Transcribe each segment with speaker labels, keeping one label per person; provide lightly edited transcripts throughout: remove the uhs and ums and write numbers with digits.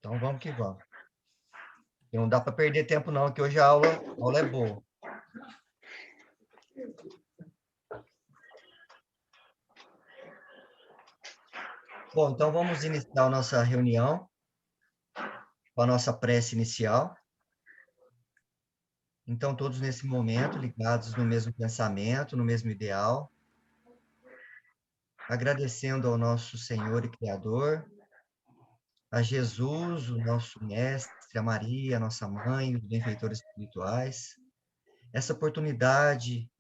Speaker 1: Então vamos que vamos. E não dá para perder tempo não, que hoje a aula é boa. Bom, então vamos iniciar a nossa reunião com a nossa prece inicial. Então, todos nesse momento ligados no mesmo pensamento, no mesmo ideal, agradecendo ao nosso Senhor e Criador, a Jesus, o nosso Mestre, a Maria, a nossa Mãe, os benfeitores espirituais, essa oportunidade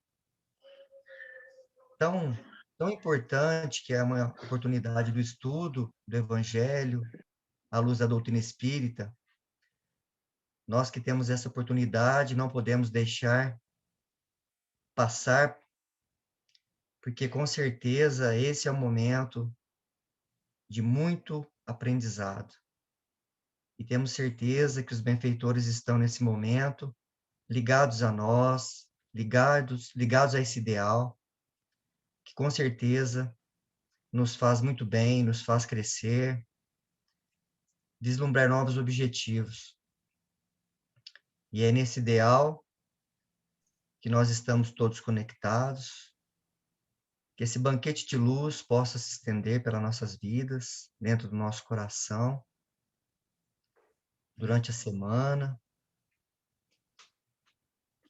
Speaker 1: tão, tão importante, que é uma oportunidade do estudo do Evangelho, à luz da doutrina espírita. Nós que temos essa oportunidade, não podemos deixar passar, porque com certeza esse é o momento de muito aprendizado. E temos certeza que os benfeitores estão nesse momento ligados a nós, ligados a esse ideal, que com certeza nos faz muito bem, nos faz crescer, vislumbrar novos objetivos. E é nesse ideal que nós estamos todos conectados, que esse banquete de luz possa se estender pelas nossas vidas, dentro do nosso coração, durante a semana,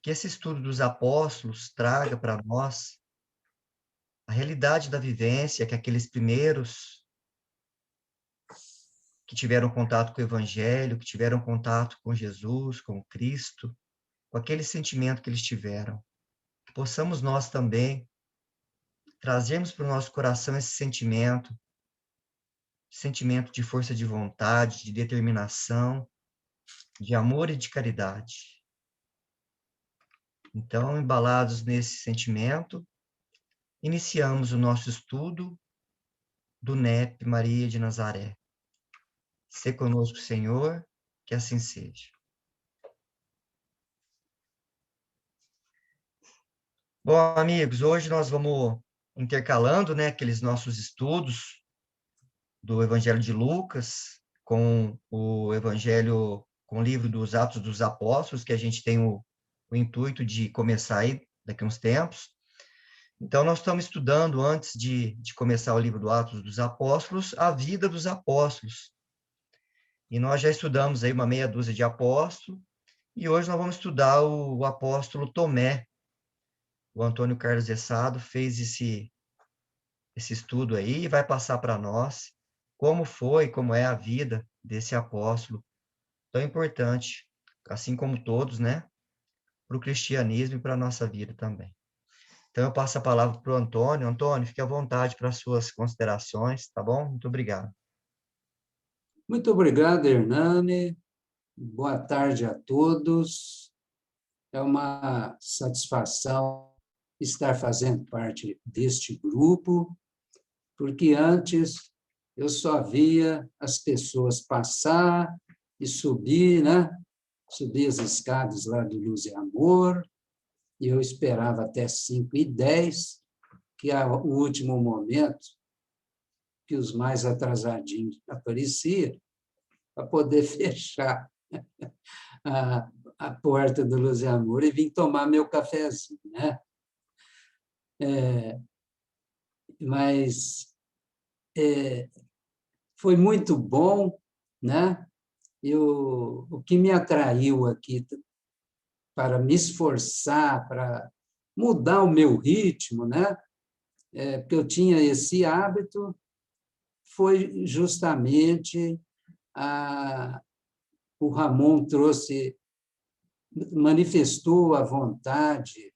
Speaker 1: que esse estudo dos apóstolos traga para nós a realidade da vivência que aqueles primeiros que tiveram contato com o Evangelho, que tiveram contato com Jesus, com Cristo, com aquele sentimento que eles tiveram, que possamos nós também trazermos para o nosso coração esse sentimento de força de vontade, de determinação, de amor e de caridade. Então, embalados nesse sentimento, iniciamos o nosso estudo do NEP Maria de Nazaré. Se conosco, Senhor, que assim seja. Bom, amigos, hoje nós vamos intercalando, né, aqueles nossos estudos do Evangelho de Lucas com o Evangelho, com o livro dos Atos dos Apóstolos, que a gente tem o intuito de começar aí daqui a uns tempos. Então, nós estamos estudando, antes de começar o livro do Atos dos Apóstolos, a vida dos apóstolos. E nós já estudamos aí uma meia dúzia de apóstolos, e hoje nós vamos estudar o apóstolo Tomé. O Antônio Carlos Essado fez esse estudo aí e vai passar para nós como é a vida desse apóstolo tão importante, assim como todos, né, para o cristianismo e para a nossa vida também. Então, eu passo a palavra para o Antônio. Antônio, fique à vontade para as suas considerações, tá bom? Muito obrigado.
Speaker 2: Muito obrigado, Hernani. Boa tarde a todos. É uma satisfação estar fazendo parte deste grupo, porque antes eu só via as pessoas passar e subir, né? Subir as escadas lá do Luz e Amor, e eu esperava até 5h10, que é o último momento que os mais atrasadinhos apareciam, para poder fechar a porta do Luz e Amor e vim tomar meu cafezinho, né? Mas foi muito bom, né? E o que me atraiu aqui para me esforçar, para mudar o meu ritmo, né? Porque eu tinha esse hábito, foi justamente o Ramon manifestou a vontade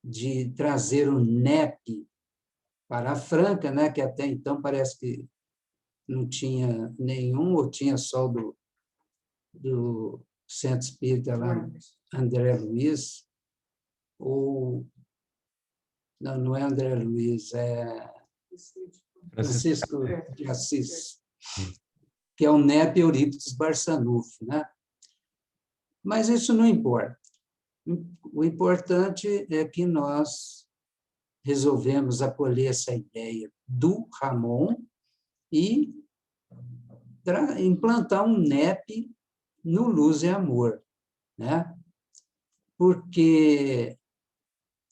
Speaker 2: de trazer o NEP para a Franca, né? Que até então parece que não tinha nenhum, ou tinha só do Centro Espírita lá, André Luiz, ou não é André Luiz, é Francisco de Assis, que é o NEP Eurípides Barçanufo, né? Mas isso não importa. O importante é que nós resolvemos acolher essa ideia do Ramon e implantar um NEP no Luz e Amor, né? Porque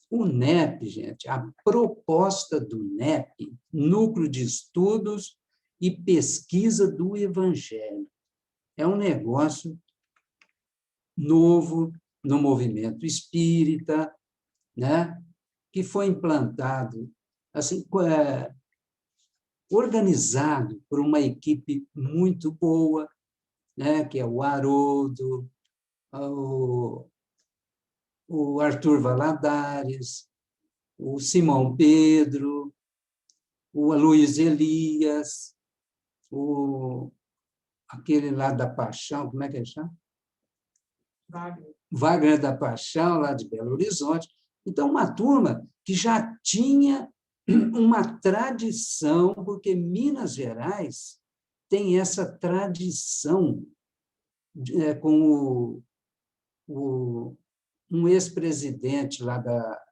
Speaker 2: o NEP, gente, a proposta do NEP, Núcleo de Estudos e Pesquisa do Evangelho, é um negócio novo no movimento espírita, né? Que foi implantado, assim, organizado por uma equipe muito boa, né? Que é o Haroldo, o Arthur Valadares, o Simão Pedro, o Luiz Elias, aquele lá da Paixão, como é que ele chama? Wagner da Paixão, lá de Belo Horizonte. Então, uma turma que já tinha uma tradição, porque Minas Gerais tem essa tradição com um ex-presidente lá da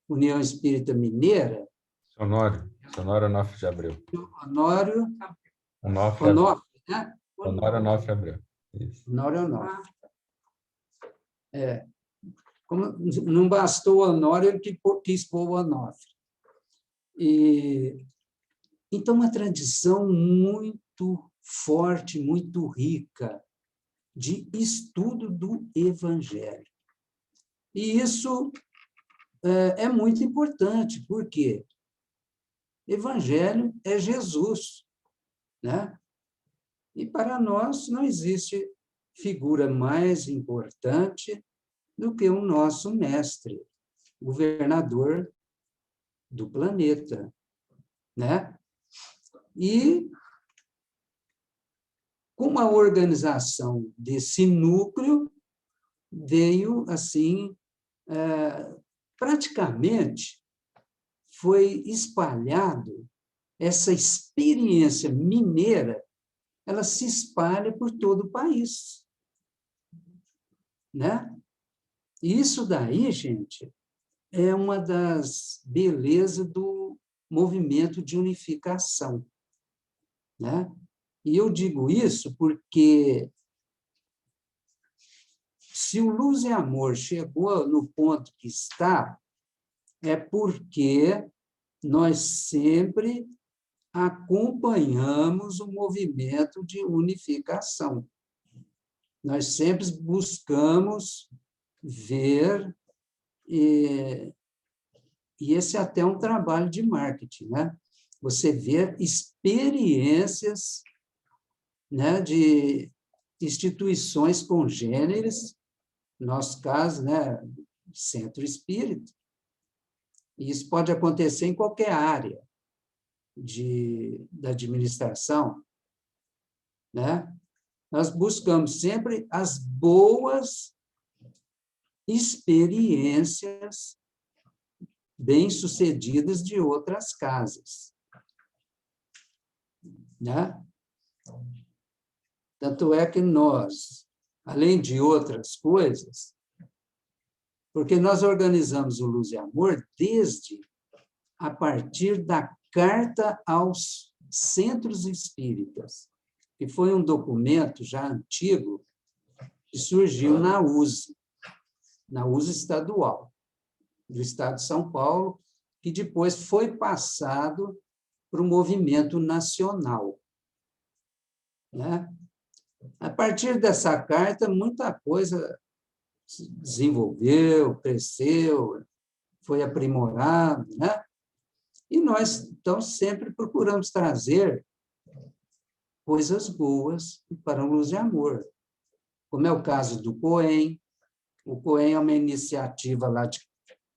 Speaker 2: União Espírita Mineira,
Speaker 3: Honório Onofre de Abreu.
Speaker 2: Honório
Speaker 3: Onofre,
Speaker 2: Onofre, né?
Speaker 3: Honório Onofre Abreu. Isso.
Speaker 2: Honório Onofre. Como não bastou o Honório, ele quis pôr o Onofre. Então, uma tradição muito forte, muito rica de estudo do Evangelho. E isso é muito importante, porque Evangelho é Jesus, né? E para nós não existe figura mais importante do que o nosso mestre, governador do planeta, né? E com a organização desse núcleo, veio, assim, praticamente foi espalhado essa experiência mineira, ela se espalha por todo o país, né? Isso daí, gente, é uma das belezas do movimento de unificação, né? E eu digo isso porque se o Luz e Amor chegou no ponto que está, é porque nós sempre acompanhamos o movimento de unificação. Nós sempre buscamos ver, e esse é até um trabalho de marketing, né? Você vê experiências, né, de instituições congêneres, no nosso caso, né, centro espírita, e isso pode acontecer em qualquer área da administração, né? Nós buscamos sempre as boas experiências bem-sucedidas de outras casas, né? Tanto é que nós, além de outras coisas, porque nós organizamos o Luz e Amor desde a partir da Carta aos Centros Espíritas, que foi um documento já antigo que surgiu na USE estadual, do Estado de São Paulo, que depois foi passado para o movimento nacional, né? A partir dessa carta, muita coisa se desenvolveu, cresceu, foi aprimorado, né? E nós, então, sempre procuramos trazer coisas boas para o Luz e Amor, como é o caso do COEM. O COEM é uma iniciativa lá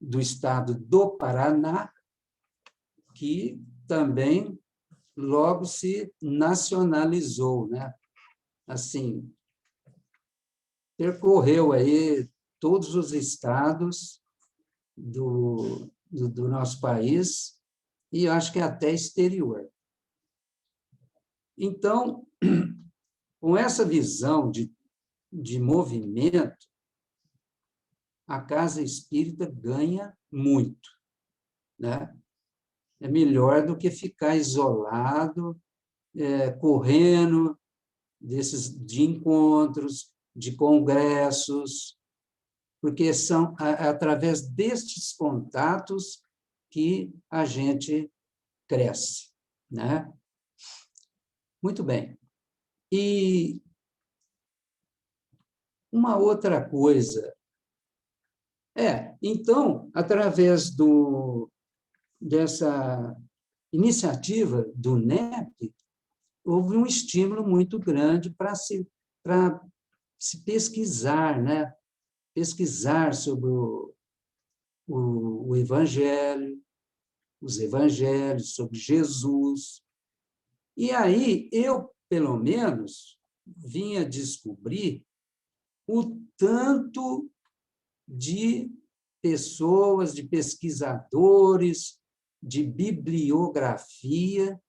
Speaker 2: do estado do Paraná, que também logo se nacionalizou, né? Assim, percorreu aí todos os estados do nosso país e acho que até exterior. Então, com essa visão de movimento, a casa espírita ganha muito, né? É melhor do que ficar isolado, correndo de encontros, de congressos, porque são através destes contatos que a gente cresce, né? Muito bem. E uma outra coisa então, através dessa iniciativa do NEP, houve um estímulo muito grande para se pesquisar, né? Pesquisar sobre o Evangelho, os Evangelhos, sobre Jesus. E aí eu, pelo menos, vinha descobrir o tanto de pessoas, de pesquisadores, de bibliografia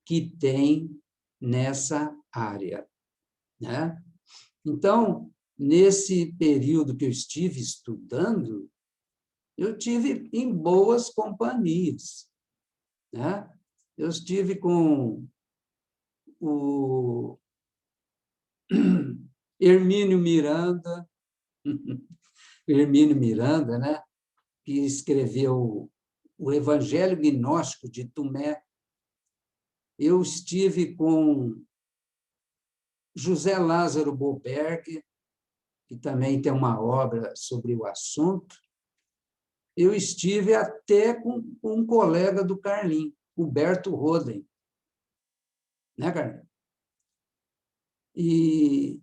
Speaker 2: que tem nessa área, né? Então, nesse período que eu estive estudando, eu estive em boas companhias, né? Eu estive com o Hermínio Miranda, né? Que escreveu o Evangelho Gnóstico de Tomé. Eu estive com José Lázaro Boberg, que também tem uma obra sobre o assunto. Eu estive até com um colega do Carlim, Huberto Roden. Né, Carlim? E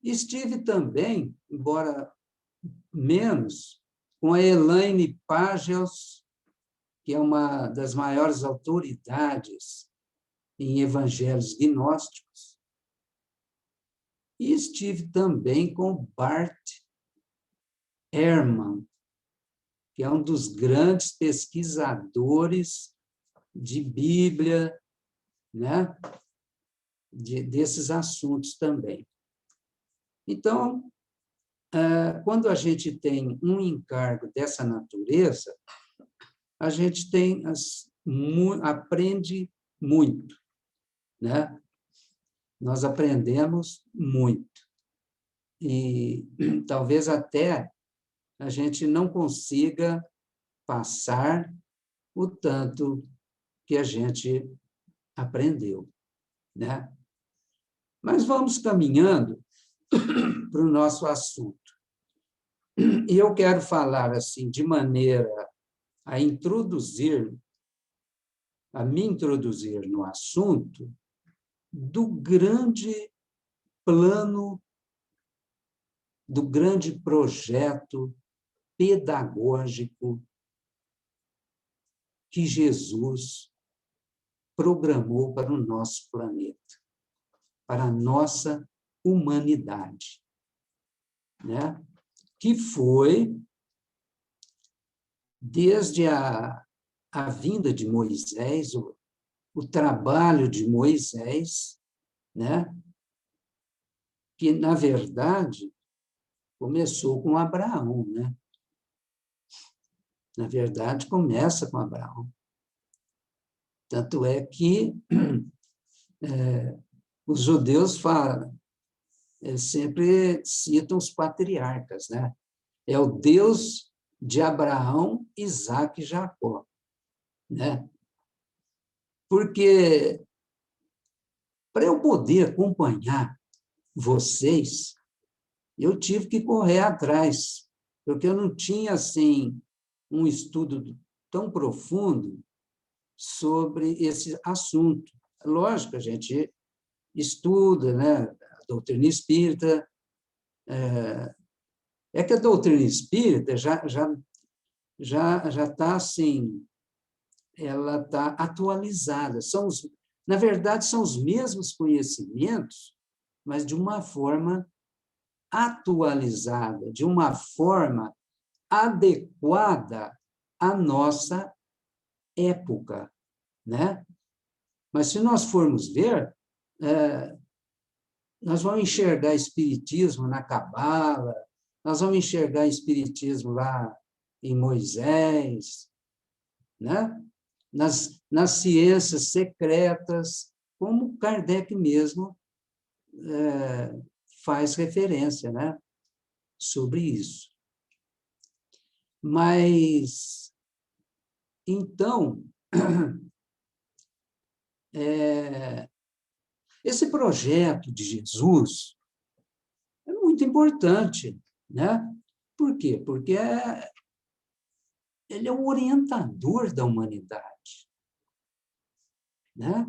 Speaker 2: estive também, embora menos, com a Elaine Pagels, que é uma das maiores autoridades em evangelhos gnósticos. E estive também com Bart Ehrman, que é um dos grandes pesquisadores de Bíblia, né? Desses assuntos também. Então, quando a gente tem um encargo dessa natureza, a gente aprende muito, né? Nós aprendemos muito. E talvez até a gente não consiga passar o tanto que a gente aprendeu, né? Mas vamos caminhando para o nosso assunto. E eu quero falar assim, de maneira a me introduzir no assunto do grande plano, do grande projeto pedagógico que Jesus programou para o nosso planeta, para a nossa humanidade, né? Que foi, desde a vinda de Moisés, o trabalho de Moisés, né? Que, na verdade, começou com Abraão, né? Na verdade, começa com Abraão. Tanto é que os judeus sempre citam os patriarcas, né? É o Deus de Abraão, Isaque e Jacó, né? Porque, para eu poder acompanhar vocês, eu tive que correr atrás, porque eu não tinha, assim, um estudo tão profundo sobre esse assunto. Lógico, a gente estuda, né? A doutrina espírita. É que a doutrina espírita já está assim, ela está atualizada. Na verdade, são os mesmos conhecimentos, mas de uma forma atualizada, de uma forma adequada à nossa época, né? Mas se nós formos ver, nós vamos enxergar espiritismo na Cabala, nós vamos enxergar espiritismo lá em Moisés, né? Nas ciências secretas, como Kardec mesmo faz referência, né, sobre isso. Mas, então, esse projeto de Jesus é muito importante, né? Por quê? Porque ele é o orientador da humanidade, né?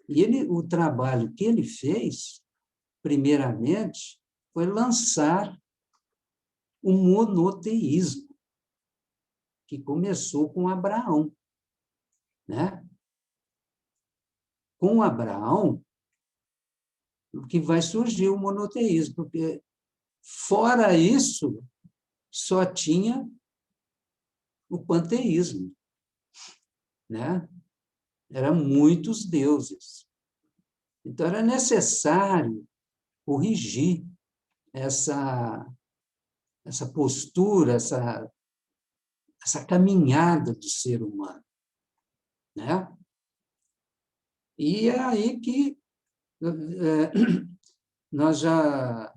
Speaker 2: E o trabalho que ele fez, primeiramente, foi lançar o monoteísmo, que começou com Abraão, né? Com Abraão, que vai surgir o monoteísmo, porque, fora isso, só tinha o panteísmo, né? Eram muitos deuses. Então, era necessário corrigir essa postura, essa caminhada do ser humano, né? E é aí que nós já,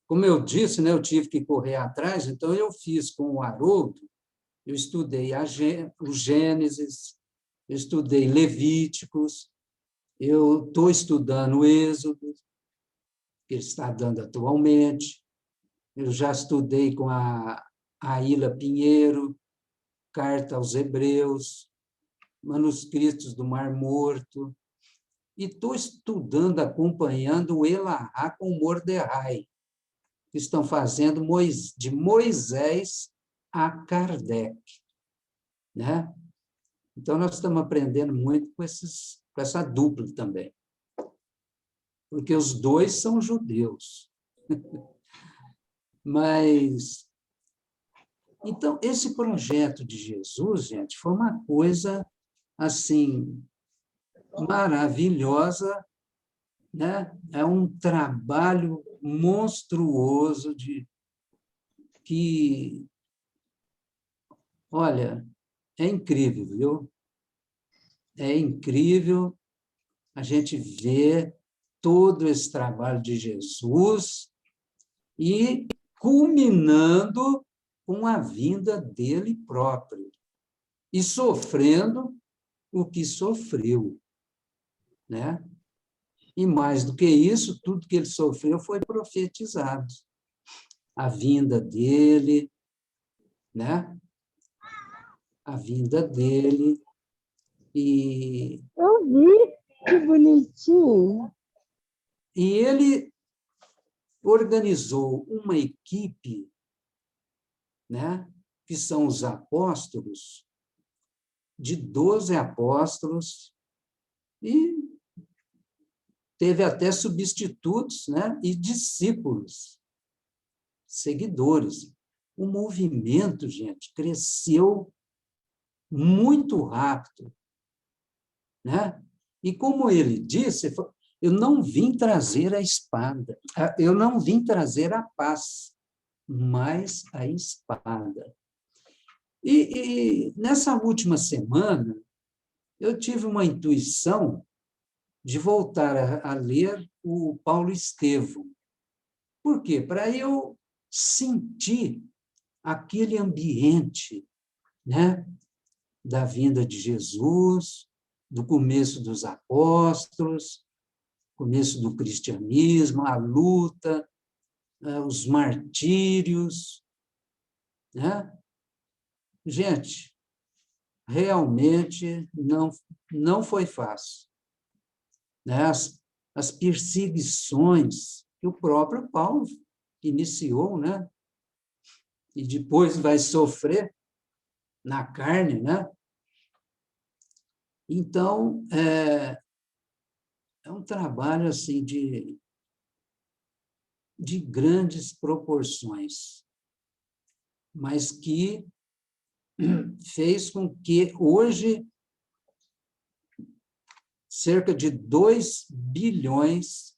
Speaker 2: como eu disse, né, eu tive que correr atrás, então eu fiz com o Haroldo, eu estudei o Gênesis, eu estudei Levíticos, eu estou estudando o Êxodo, que ele está dando atualmente, eu já estudei com a Aila Pinheiro, Carta aos Hebreus, manuscritos do Mar Morto, e estou estudando, acompanhando o Elahá com o Mordecai, que estão fazendo de Moisés a Kardec, né? Então, nós estamos aprendendo muito com essa dupla também, porque os dois são judeus. Mas, então, esse projeto de Jesus, gente, foi uma coisa, assim, maravilhosa, né? É um trabalho monstruoso que, olha, é incrível, viu? É incrível a gente ver todo esse trabalho de Jesus e culminando com a vinda dele próprio e sofrendo o que sofreu, né? E mais do que isso, tudo que ele sofreu foi profetizado. A vinda dele, né? A vinda dele e
Speaker 4: Eu vi, que bonitinho.
Speaker 2: ele organizou uma equipe, né? Que são os apóstolos, de 12 apóstolos, e teve até substitutos, né? E discípulos, seguidores. O movimento, gente, cresceu muito rápido, né? E como ele disse, eu não vim trazer a espada, eu não vim trazer a paz, mas a espada. E nessa última semana, eu tive uma intuição de voltar a ler o Paulo Estevão. Por quê? Para eu sentir aquele ambiente, né, da vinda de Jesus, do começo dos apóstolos, começo do cristianismo, a luta, os martírios, né? Gente, realmente não foi fácil, né? As perseguições que o próprio Paulo iniciou, né? E depois vai sofrer na carne, né? Então, é um trabalho assim de grandes proporções, mas que fez com que hoje cerca de 2 bilhões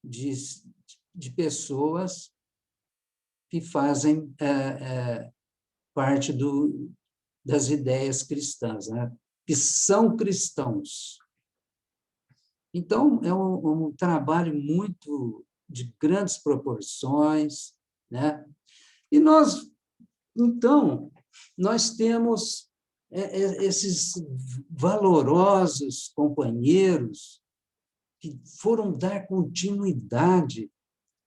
Speaker 2: de pessoas que fazem parte das ideias cristãs, né? Que são cristãos. Então, é um trabalho muito de grandes proporções, né? E então, nós temos esses valorosos companheiros que foram dar continuidade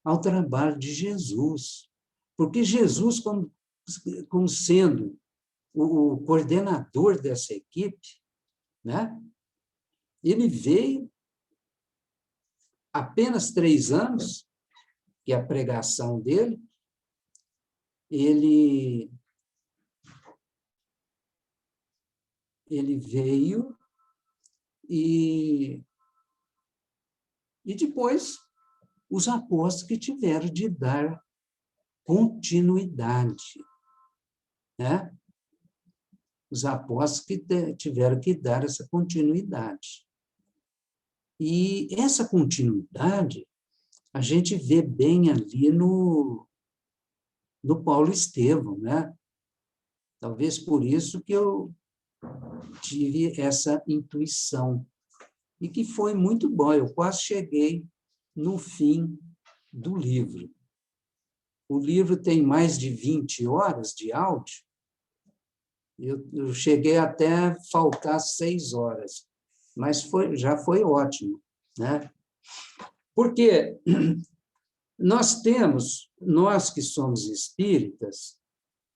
Speaker 2: ao trabalho de Jesus. Porque Jesus, como sendo o coordenador dessa equipe, né? Ele veio apenas 3 anos, que é a pregação dele, ele veio e depois os apóstolos que tiveram de dar continuidade, né? Os apóstolos que tiveram que dar essa continuidade. E essa continuidade a gente vê bem ali no Paulo Estevão, né? Talvez por isso que eu tive essa intuição, e que foi muito bom. Eu quase cheguei no fim do livro. O livro tem mais de 20 horas de áudio. Eu cheguei até faltar 6 horas, mas já foi ótimo, né? Porque nós que somos espíritas,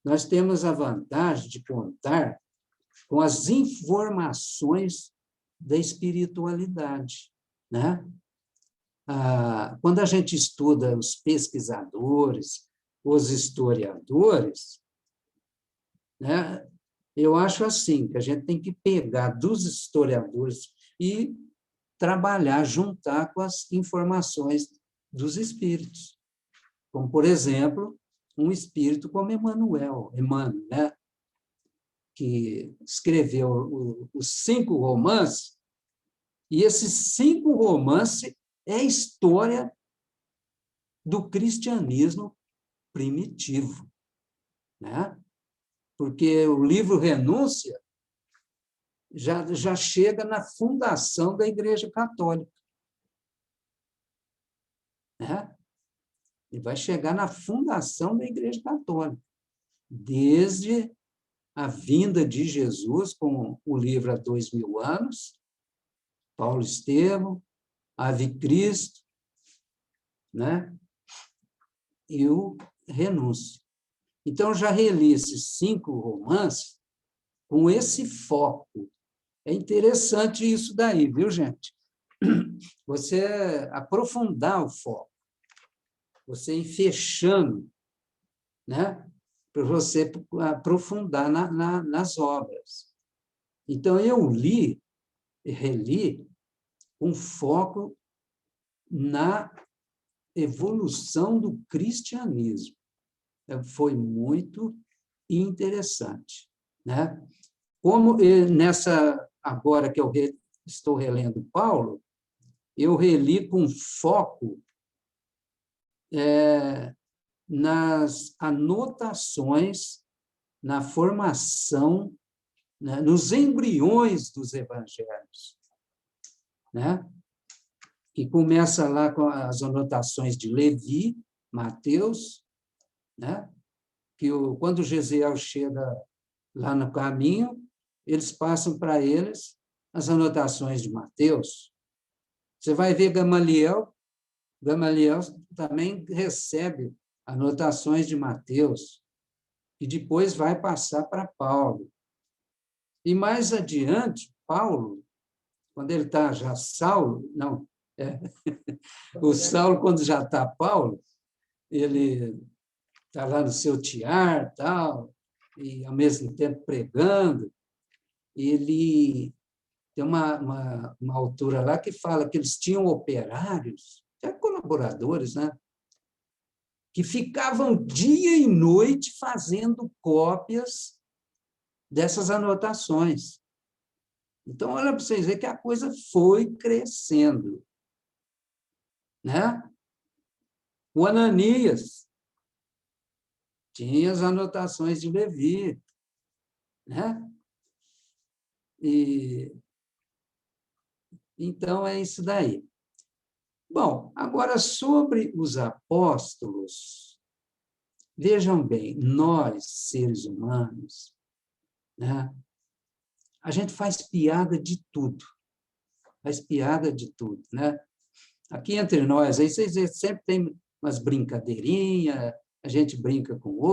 Speaker 2: nós temos a vantagem de contar com as informações da espiritualidade, né? Quando a gente estuda os pesquisadores, os historiadores, né? Eu acho assim, que a gente tem que pegar dos historiadores e trabalhar, juntar com as informações dos espíritos. Como, por exemplo, um espírito como Emmanuel, né? Que escreveu os 5 romances, e esses 5 romances é a história do cristianismo primitivo, né? Porque o livro Renúncia já chega na fundação da Igreja Católica, né? E vai chegar na fundação da Igreja Católica, desde a vinda de Jesus com o livro Há 2000 anos, Paulo Estevão, Ave Cristo, né? E o Renúncia. Então, já reli esses 5 romances com esse foco. É interessante isso daí, viu, gente? Você aprofundar o foco, você ir fechando, né? Para você aprofundar nas obras. Então, eu li e reli com foco na evolução do cristianismo. Foi muito interessante, né? Como agora que eu estou relendo Paulo, eu reli com foco nas anotações, na formação, né, nos embriões dos evangelhos, né? Que começa lá com as anotações de Levi, Mateus, né? Que quando Gesiel chega lá no caminho, eles passam para eles as anotações de Mateus. Você vai ver Gamaliel também recebe anotações de Mateus, e depois vai passar para Paulo. E mais adiante, Paulo, quando ele está já Saulo, não, o Saulo, quando já está Paulo, ele está lá no seu tiar, tal, e ao mesmo tempo pregando. Ele tem uma autora lá que fala que eles tinham operários, até colaboradores, né? Que ficavam dia e noite fazendo cópias dessas anotações. Então, olha para vocês verem que a coisa foi crescendo, né? O Ananias tinha as anotações de Levi, né? Então, é isso daí. Bom, agora, sobre os apóstolos, vejam bem, nós, seres humanos, né, a gente faz piada de tudo. Faz piada de tudo, né? Aqui entre nós, aí vocês sempre tem umas brincadeirinhas, a gente brinca com o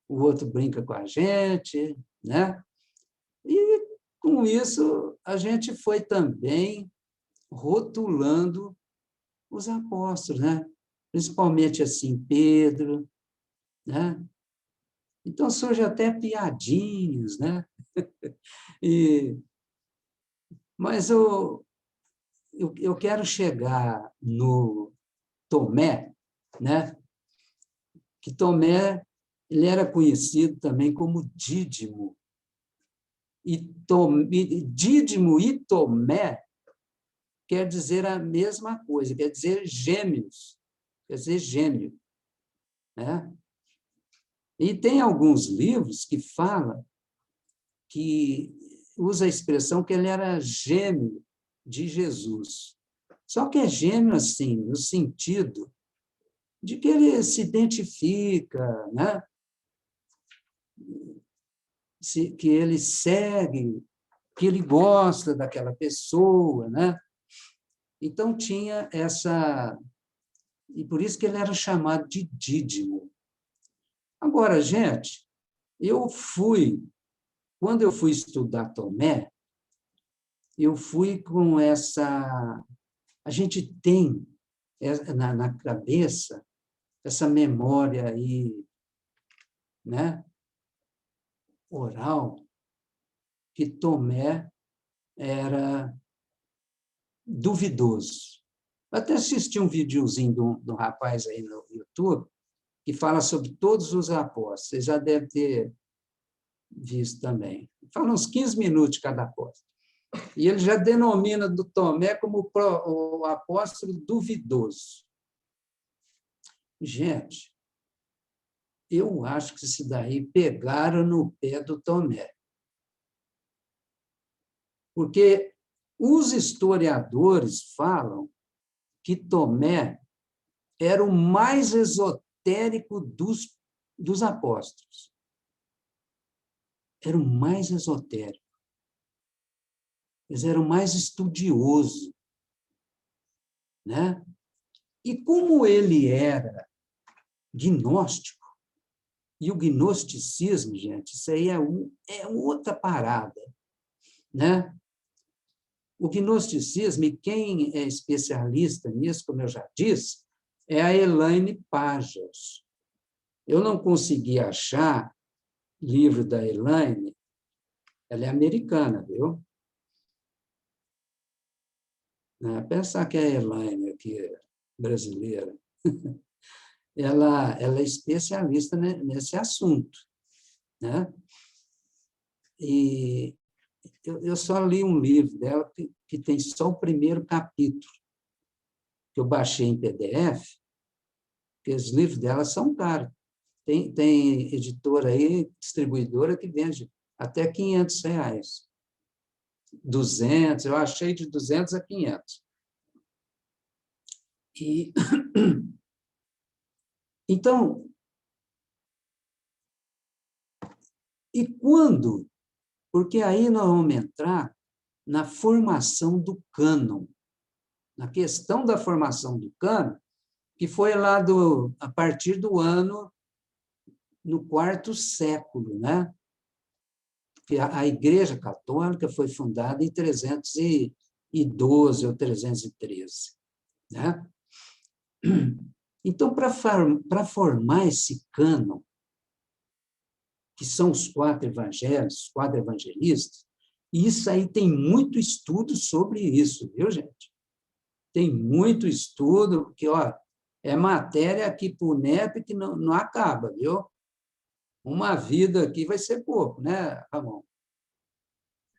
Speaker 2: outro brinca com a gente, né? E, com isso, a gente foi também rotulando os apóstolos, né? Principalmente, assim, Pedro, né? Então, surge até piadinhas, né? Mas eu quero chegar no Tomé, né? Que Tomé ele era conhecido também como Dídimo. Dídimo e Tomé quer dizer a mesma coisa, quer dizer gêmeos, quer dizer gêmeo, né? E tem alguns livros que falam que usa a expressão que ele era gêmeo de Jesus. Só que é gêmeo assim, no sentido de que ele se identifica, né? Que ele segue, que ele gosta daquela pessoa, né? Então, tinha essa... E por isso que ele era chamado de Dídimo. Agora, gente, quando eu fui estudar Tomé, eu fui com essa... A gente tem na cabeça essa memória aí, né? Oral, que Tomé era duvidoso. Eu até assisti um videozinho de um rapaz aí no YouTube que fala sobre todos os apóstolos. Você já deve ter visto também. Fala uns 15 minutos de cada apóstolo. E ele já denomina do Tomé como o apóstolo duvidoso. Gente, eu acho que isso daí pegaram no pé do Tomé. Porque os historiadores falam que Tomé era o mais esotérico dos apóstolos. Era o mais esotérico. Eles eram mais estudioso, né? E como ele era gnóstico, e o gnosticismo, gente, isso aí é outra parada, né? O gnosticismo, e quem é especialista nisso, como eu já disse, é a Elaine Pajas. Eu não consegui achar livro da Elaine, ela é americana, viu? Pensar que a Elaine aqui brasileira, ela é especialista nesse assunto, né? E eu só li um livro dela que tem só o primeiro capítulo, que eu baixei em PDF, porque os livros dela são caros. Tem editora aí, distribuidora, que vende até R$ 500. 200, eu achei de 200 a 500. Então, e quando? Porque aí nós vamos entrar na formação do cânon, na questão da formação do cânon, que foi lá a partir do ano, no quarto século, né? Que a Igreja Católica foi fundada em 312 ou 313, né? Então, para formar esse cânon, que são os 4 evangelhos, os 4 evangelistas, e isso aí tem muito estudo sobre isso, viu, gente? Tem muito estudo, porque, ó, é matéria aqui para o NEP que não acaba, viu? Uma vida aqui vai ser pouco, né, Ramon?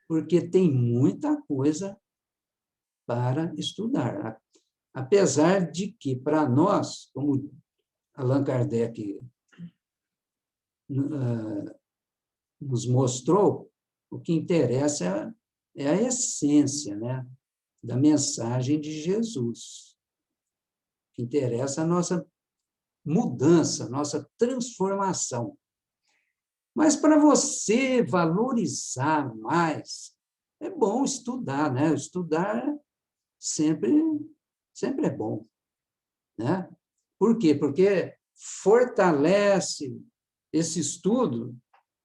Speaker 2: Porque tem muita coisa para estudar. Apesar de que, para nós, como Allan Kardec nos mostrou, o que interessa é a essência, né? da mensagem de Jesus. O que interessa é a nossa mudança, a nossa transformação. Mas para você valorizar mais, é bom estudar, né? Estudar sempre é bom, né? Por quê? Porque fortalece esse estudo,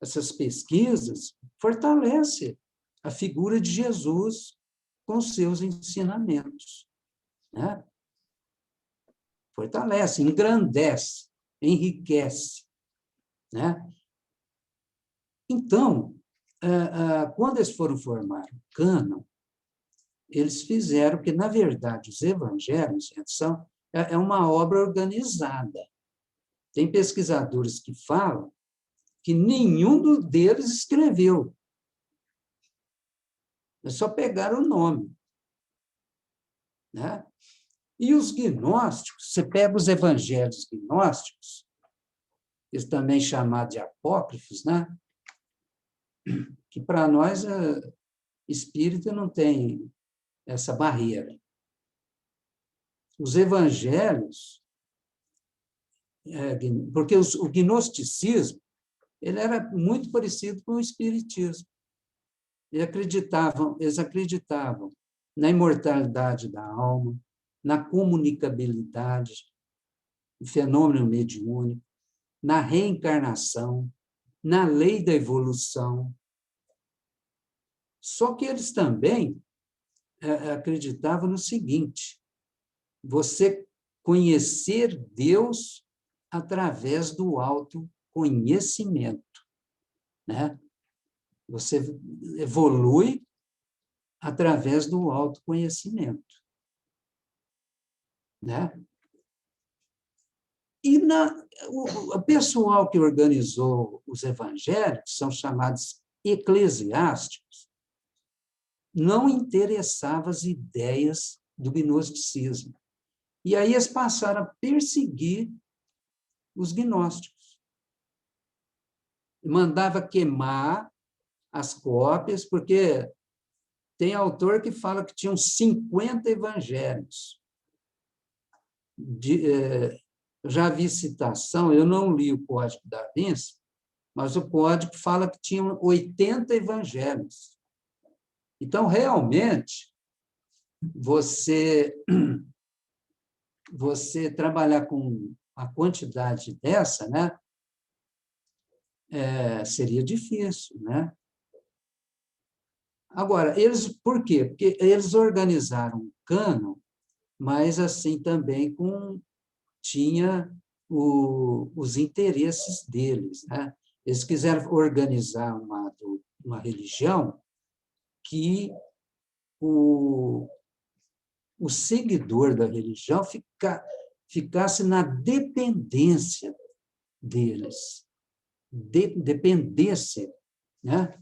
Speaker 2: essas pesquisas, fortalece a figura de Jesus com seus ensinamentos, né? Fortalece, engrandece, enriquece, né? Então, quando eles foram formar o cânon, eles fizeram que, na verdade, os evangelhos é uma obra organizada. Tem pesquisadores que falam que nenhum deles escreveu. É só pegar o nome, né? E os gnósticos, você pega os evangelhos gnósticos, eles também chamados de apócrifos, né? Que para nós, espírita não tem essa barreira. Os evangelhos, porque o gnosticismo, ele era muito parecido com o espiritismo. Eles acreditavam na imortalidade da alma, na comunicabilidade, no fenômeno mediúnico, na reencarnação, na lei da evolução. Só que eles também acreditavam no seguinte: você conhecer Deus através do autoconhecimento, né? Você evolui através do autoconhecimento, né? E o pessoal que organizou os evangelhos, são chamados eclesiásticos, não interessava as ideias do gnosticismo. E aí eles passaram a perseguir os gnósticos. Mandava queimar as cópias, porque tem autor que fala que tinham 50 evangelhos. Já vi citação, eu não li o Código da Vinci, mas o Código fala que tinham 80 evangelhos. Então, realmente, você trabalhar com a quantidade dessa, né, seria difícil, né? Agora, por quê? Porque eles organizaram o cânon, mas assim também tinha os interesses deles, né? Eles quiseram organizar uma religião que o seguidor da religião ficasse na dependência deles, dependesse, né?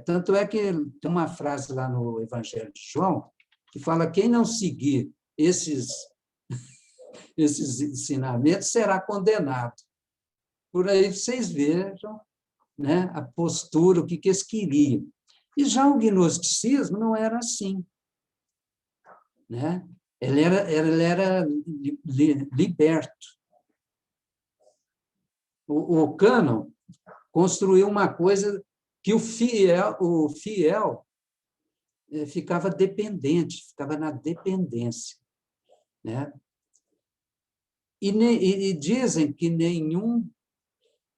Speaker 2: Tanto é que tem uma frase lá no Evangelho de João que fala: quem não seguir esses ensinamentos será condenado. Por aí vocês vejam, né, a postura, o que eles queriam. E já o gnosticismo não era assim, né? Ele era liberto. O cânon construiu uma coisa que o fiel ficava dependente, ficava na dependência, né? E dizem que nenhum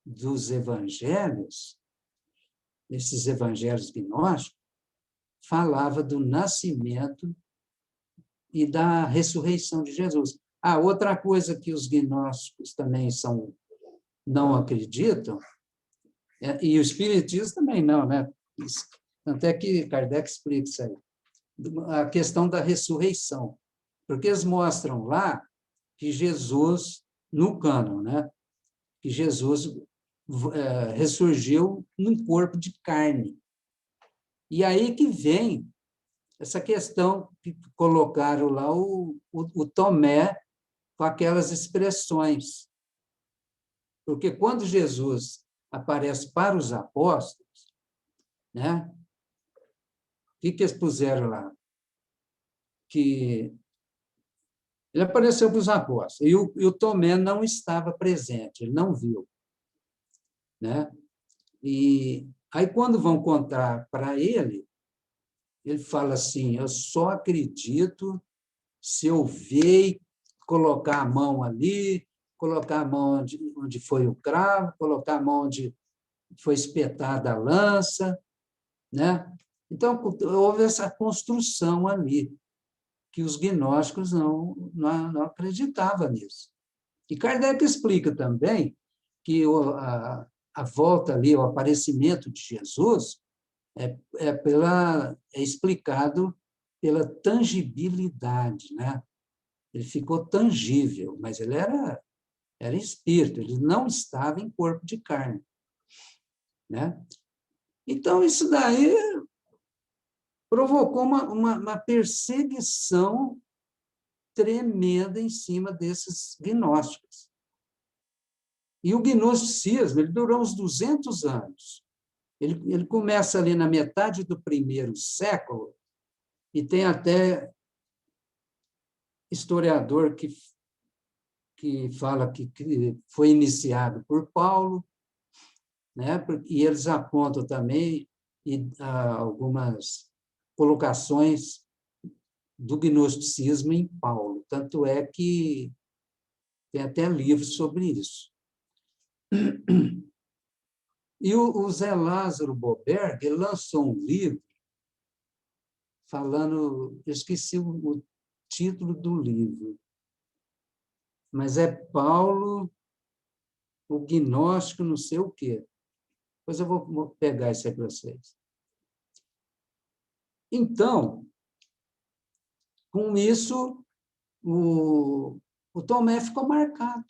Speaker 2: dos evangelhos, esses evangelhos gnósticos, falava do nascimento e da ressurreição de Jesus. Outra coisa que os gnósticos também não acreditam, e o espiritismo também não, né? Tanto é que Kardec explica isso aí, a questão da ressurreição, porque eles mostram lá que Jesus, no cânon, né, que Jesus ressurgiu num corpo de carne. E aí que vem essa questão que colocaram lá o Tomé com aquelas expressões. Porque quando Jesus aparece para os apóstolos, né, que eles puseram lá? Que ele apareceu para os apóstolos, e o Tomé não estava presente, ele não viu. Né? E aí, quando vão contar para ele fala assim, eu só acredito se eu ver e colocar a mão ali, colocar a mão onde foi o cravo, colocar a mão onde foi espetada a lança, né? Então, houve essa construção ali, que os gnósticos não acreditavam nisso. E Kardec explica também que a volta ali, o aparecimento de Jesus, é explicado pela tangibilidade, né? Ele ficou tangível, mas ele era espírito, ele não estava em corpo de carne, né? Então, isso daí provocou uma perseguição tremenda em cima desses gnósticos. E o gnosticismo ele durou uns 200 anos. Ele começa ali na metade do primeiro século, e tem até historiador que fala que foi iniciado por Paulo, né? E eles apontam também algumas colocações do gnosticismo em Paulo. Tanto é que tem até livros sobre isso. E o Zé Lázaro Boberg ele lançou um livro falando, eu esqueci o título do livro, mas é Paulo, o gnóstico, não sei o quê. Depois eu vou pegar isso aí para vocês. Então, com isso, o Tomé ficou marcado.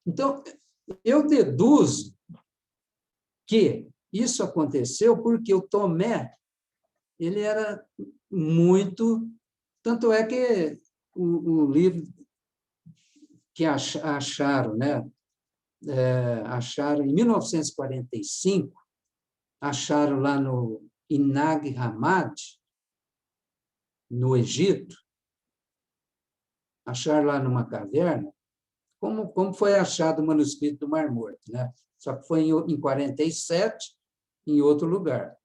Speaker 2: Então, eu deduzo que isso aconteceu porque o Tomé ele era muito... Tanto é que o livro que acharam, né? Acharam em 1945, acharam lá no Nag Hammadi, no Egito, acharam lá numa caverna, como foi achado o manuscrito do Mar Morto, né? Só que foi em 47, em outro lugar.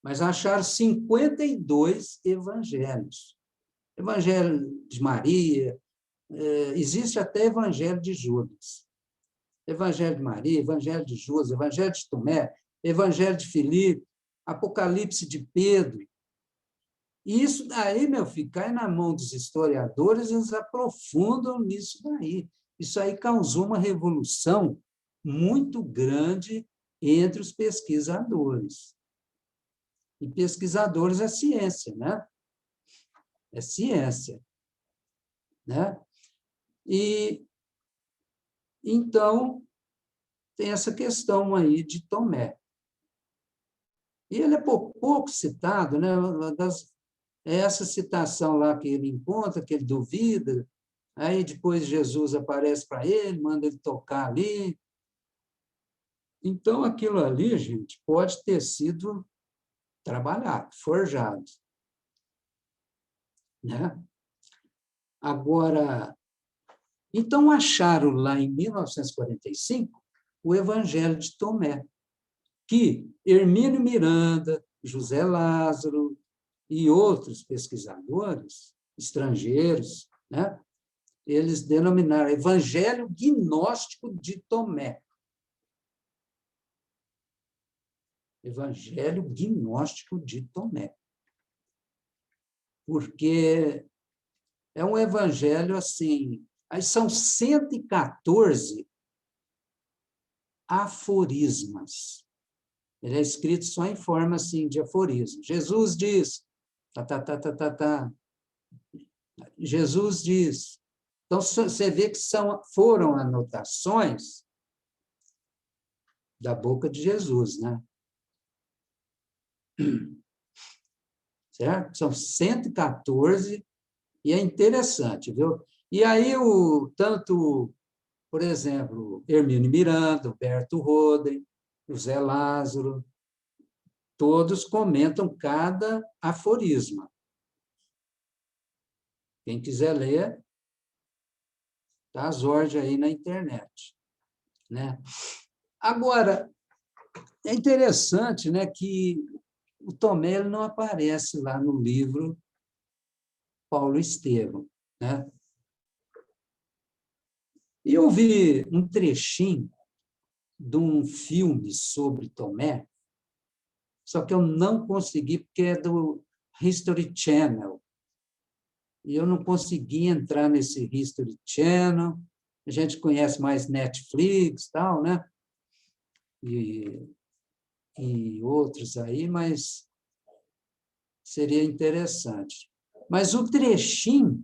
Speaker 2: Mas acharam 52 evangelhos. Evangelho de Maria, existe até Evangelho de Judas. Evangelho de Maria, Evangelho de Judas, Evangelho de Tomé, Evangelho de Filipe, Apocalipse de Pedro. E isso daí, meu filho, cai na mão dos historiadores, eles aprofundam nisso daí. Isso aí causou uma revolução muito grande entre os pesquisadores. E pesquisadores é ciência, né? É ciência, né? E então tem essa questão aí de Tomé. E ele é pouco citado, né? Essa citação lá que ele encontra, que ele duvida, aí depois Jesus aparece para ele, manda ele tocar ali. Então, aquilo ali, gente, pode ter sido trabalhado, forjado, né? Agora, então acharam lá em 1945 o Evangelho de Tomé, que Hermínio Miranda, José Lázaro e outros pesquisadores estrangeiros, né, eles denominaram Evangelho Gnóstico de Tomé. Evangelho Gnóstico de Tomé. Porque é um evangelho assim, aí são 114 aforismas. Ele é escrito só em forma assim de aforismo. Jesus diz, Jesus diz. Então você vê que foram anotações da boca de Jesus, né? Certo? São 114 e é interessante, viu? E aí tanto, por exemplo, Hermínio Miranda, Humberto Roden, José Lázaro, todos comentam cada aforisma. Quem quiser ler, está às ordens aí na internet, né? Agora, é interessante, né, que o Tomé ele não aparece lá no livro Paulo Estevão, né? E eu vi um trechinho de um filme sobre Tomé, só que eu não consegui, porque é do History Channel. E eu não consegui entrar nesse History Channel. A gente conhece mais Netflix e tal, né? E outros aí, mas seria interessante. Mas o trechinho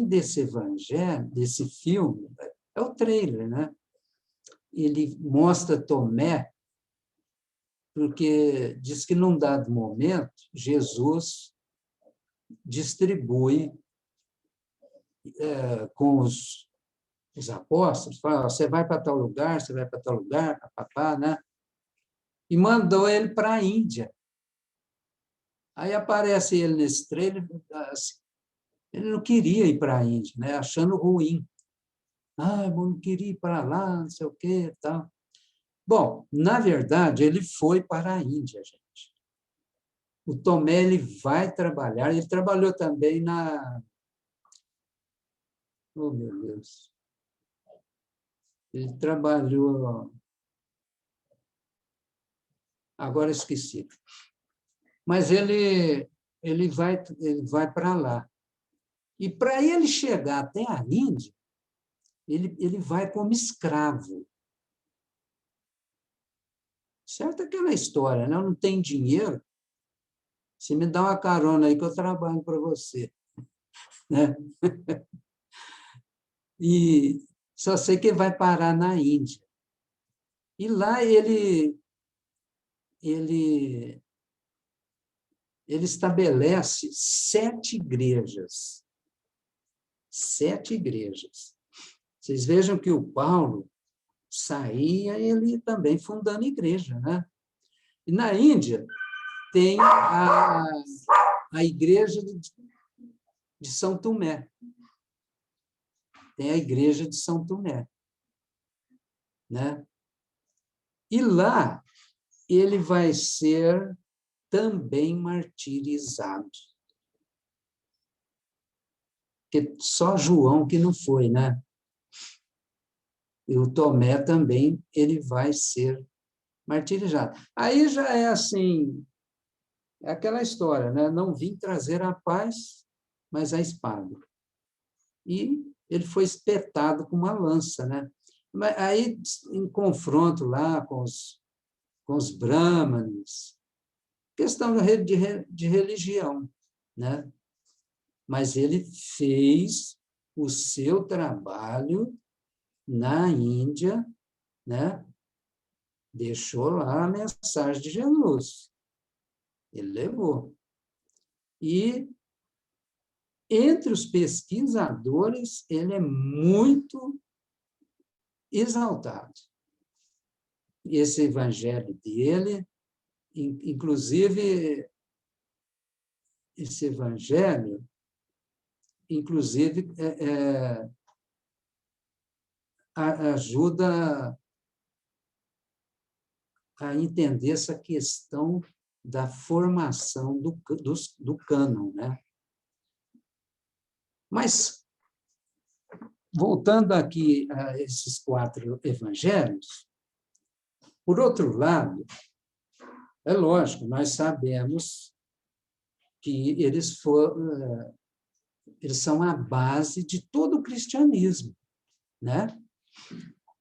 Speaker 2: desse evangelho, desse filme, é o trailer, né? Ele mostra Tomé, porque diz que, num dado momento, Jesus distribui com os apóstolos, fala, você vai para tal lugar, você vai para tal lugar, papapá, né? E mandou ele para a Índia. Aí aparece ele nesse trailer, assim, ele não queria ir para a Índia, né? Achando ruim. Ah, eu não queria ir para lá, não sei o quê, tal. Bom, na verdade, ele foi para a Índia, gente. O Tomé ele vai trabalhar, ele trabalhou também na... Oh, meu Deus. Ele trabalhou... Agora esqueci. Mas ele vai para lá. E para ele chegar até a Índia, ele vai como escravo. Certo é aquela história, né? Eu não tenho dinheiro, você me dá uma carona aí que eu trabalho para você. Né? E só sei que ele vai parar na Índia. E lá ele estabelece 7 igrejas. 7 igrejas. Vocês vejam que o Paulo saía ele também fundando igreja, né? E na Índia tem a igreja de São Tomé. Tem a igreja de São Tomé, né? E lá ele vai ser também martirizado. Porque só João que não foi, né? E o Tomé também ele vai ser martirizado. Aí já é assim, é aquela história, né? Não vim trazer a paz, mas a espada. E ele foi espetado com uma lança, né? Mas aí, em confronto lá com os brahmanes, questão de religião, né? Mas ele fez o seu trabalho na Índia, né? Deixou lá a mensagem de Jesus. Ele levou. E, entre os pesquisadores, ele é muito exaltado. Esse evangelho dele, inclusive, esse evangelho, inclusive, ajuda a entender essa questão da formação do cânon, né? Mas, voltando aqui a esses 4 evangelhos, por outro lado, é lógico, nós sabemos que eles são a base de todo o cristianismo, né?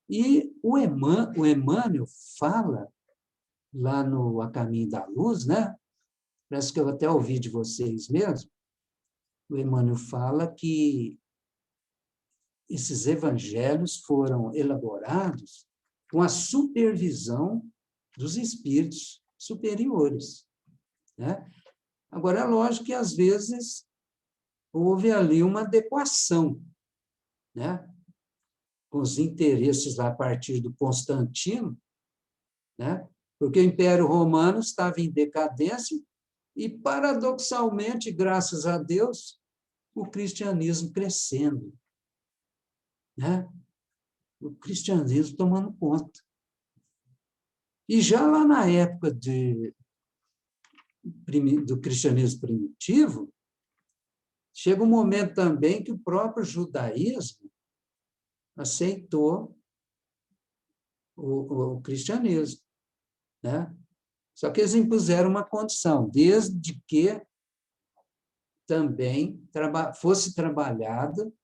Speaker 2: E o Emmanuel fala lá no A Caminho da Luz, né? Parece que eu até ouvi de vocês mesmo. O Emmanuel fala que esses evangelhos foram elaborados com a supervisão dos espíritos superiores, né? Agora, é lógico que, às vezes, houve ali uma adequação, né? Com os interesses lá a partir do Constantino, né? porque o Império Romano estava em decadência e, paradoxalmente, graças a Deus, o cristianismo crescendo, né? O cristianismo tomando conta. E já lá na época do cristianismo primitivo, chega um momento também que o próprio judaísmo aceitou o cristianismo, né? Só que eles impuseram uma condição, desde que também fosse trabalhado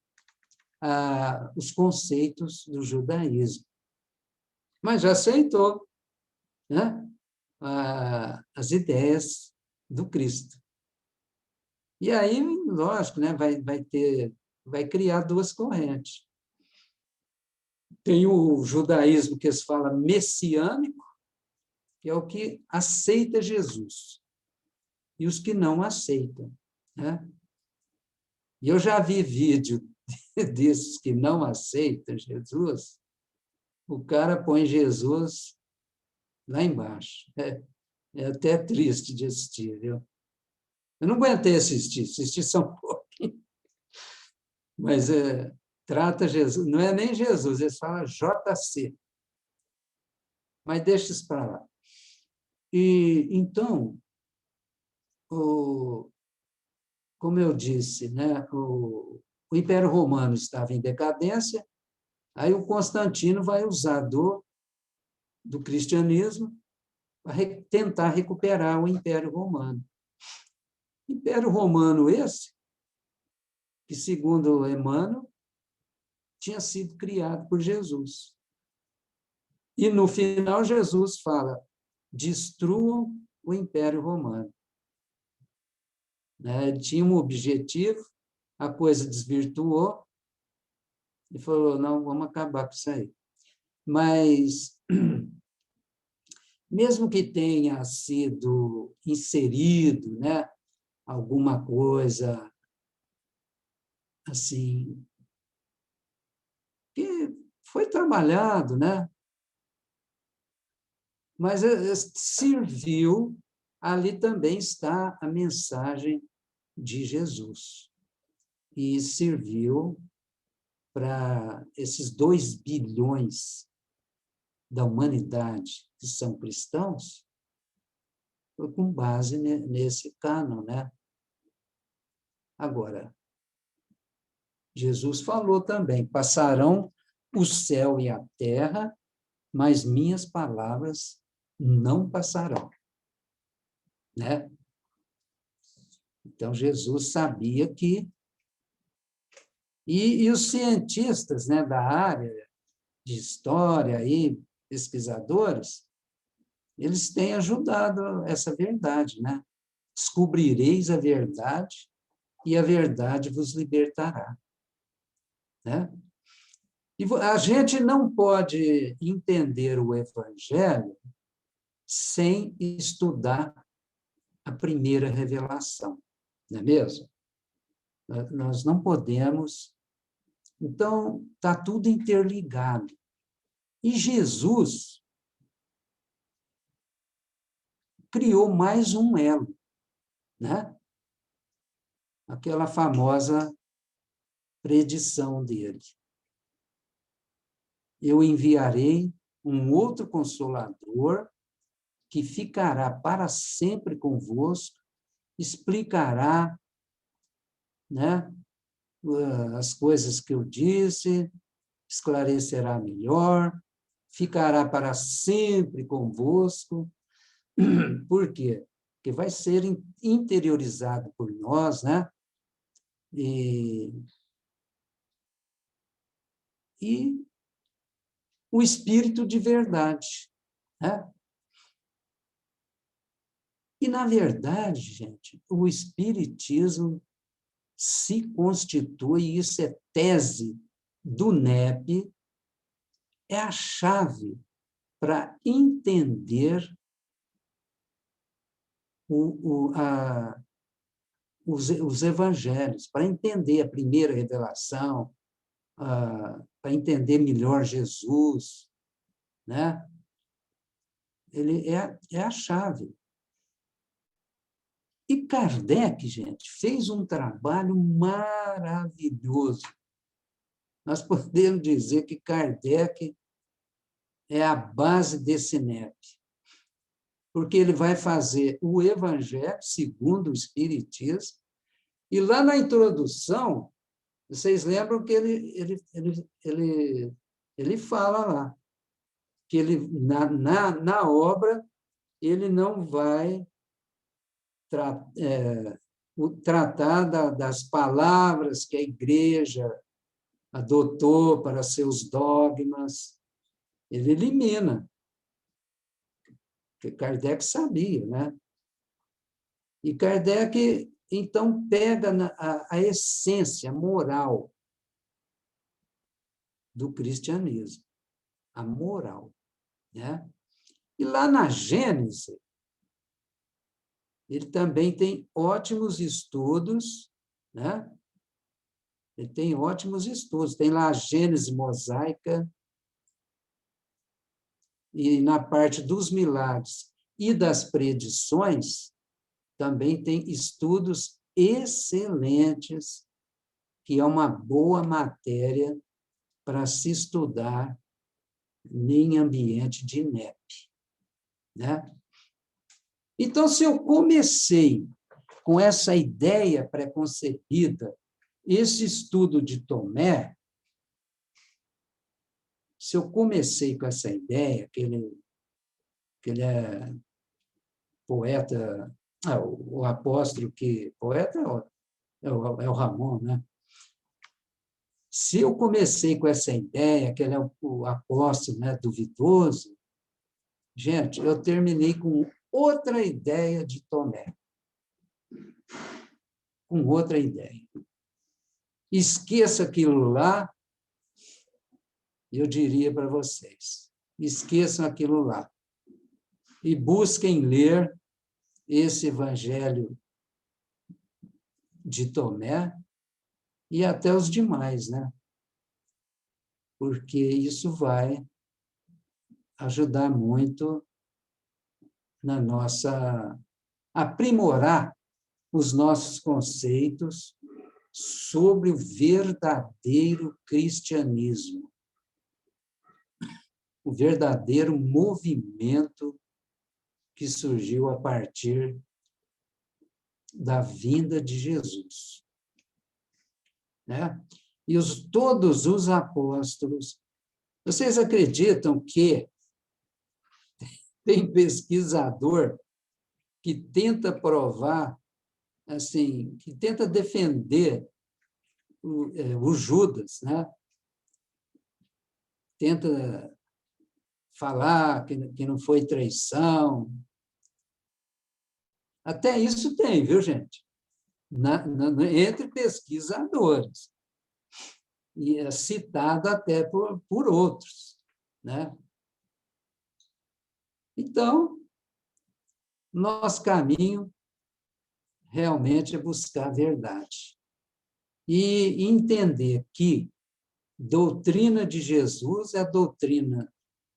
Speaker 2: os conceitos do judaísmo. Mas já aceitou, né, as ideias do Cristo. E aí, lógico, né, vai criar duas correntes. Tem o judaísmo que se fala messiânico, que é o que aceita Jesus, e os que não aceitam, né? E eu já vi vídeo desses que não aceitam Jesus, o cara põe Jesus lá embaixo. É até triste de assistir, viu? Eu não aguentei assisti só um pouquinho, mas trata Jesus, não é nem Jesus, eles falam JC, mas deixa isso para lá. E, então, como eu disse, né, o Império Romano estava em decadência, aí o Constantino vai usar do cristianismo para tentar recuperar o Império Romano. Império Romano esse, que, segundo Emmanuel, tinha sido criado por Jesus. E, no final, Jesus fala, destruam o Império Romano. Ele tinha um objetivo, a coisa desvirtuou, e falou, não, vamos acabar com isso aí. Mas, mesmo que tenha sido inserido, né, alguma coisa assim, que foi trabalhado, né? Mas serviu, ali também está a mensagem de Jesus. E serviu para esses 2 bilhões da humanidade que são cristãos, com base nesse cânon, né? Agora, Jesus falou também, passarão o céu e a terra, mas minhas palavras não passarão, né? Então, Jesus sabia que... E os cientistas, né, da área de história e pesquisadores, eles têm ajudado essa verdade, né? Descobrireis a verdade e a verdade vos libertará, né? E a gente não pode entender o Evangelho sem estudar a primeira revelação, não é mesmo? Nós não podemos... Então, está tudo interligado. E Jesus criou mais um elo, né? Aquela famosa predição dele. Eu enviarei um outro Consolador que ficará para sempre convosco, explicará, né, as coisas que eu disse, esclarecerá melhor, ficará para sempre convosco. Por quê? Porque vai ser interiorizado por nós, né? E o Espírito de verdade, né? E, na verdade, gente, o Espiritismo se constitui, isso é tese do NEP, é a chave para entender os evangelhos, para entender a primeira revelação, para entender melhor Jesus, né? ele é a chave. E Kardec, gente, fez um trabalho maravilhoso. Nós podemos dizer que Kardec é a base desse NEP, porque ele vai fazer o Evangelho segundo o Espiritismo, e lá na introdução, vocês lembram que ele fala lá, que ele, na obra, ele não vai tratar das palavras que a igreja adotou para seus dogmas, ele elimina, porque Kardec sabia, né? E Kardec, então, pega a essência moral do cristianismo, a moral, né? E lá na Gênese, ele também tem ótimos estudos, né? Ele tem ótimos estudos. Tem lá a Gênese mosaica, e na parte dos milagres e das predições, também tem estudos excelentes, que é uma boa matéria para se estudar em ambiente de NEP, né? Então, se eu comecei com essa ideia preconcebida, esse estudo de Tomé, se eu comecei com essa ideia, que ele é poeta, o apóstolo que... Poeta é o Ramon, né? Se eu comecei com essa ideia, que ele é o apóstolo, né, duvidoso, gente, eu terminei com outra ideia de Tomé. Com outra ideia. Esqueça aquilo lá, eu diria para vocês. Esqueçam aquilo lá. E busquem ler esse Evangelho de Tomé e até os demais, né? Porque isso vai ajudar muito na nossa... aprimorar os nossos conceitos sobre o verdadeiro cristianismo, o verdadeiro movimento que surgiu a partir da vinda de Jesus, né? E todos os apóstolos, vocês acreditam que tem pesquisador que tenta provar, assim, que tenta defender o Judas, né? Tenta falar que não foi traição. Até isso tem, viu, gente? Entre pesquisadores. E é citado até por outros, né? Então, nosso caminho realmente é buscar a verdade. E entender que doutrina de Jesus é a doutrina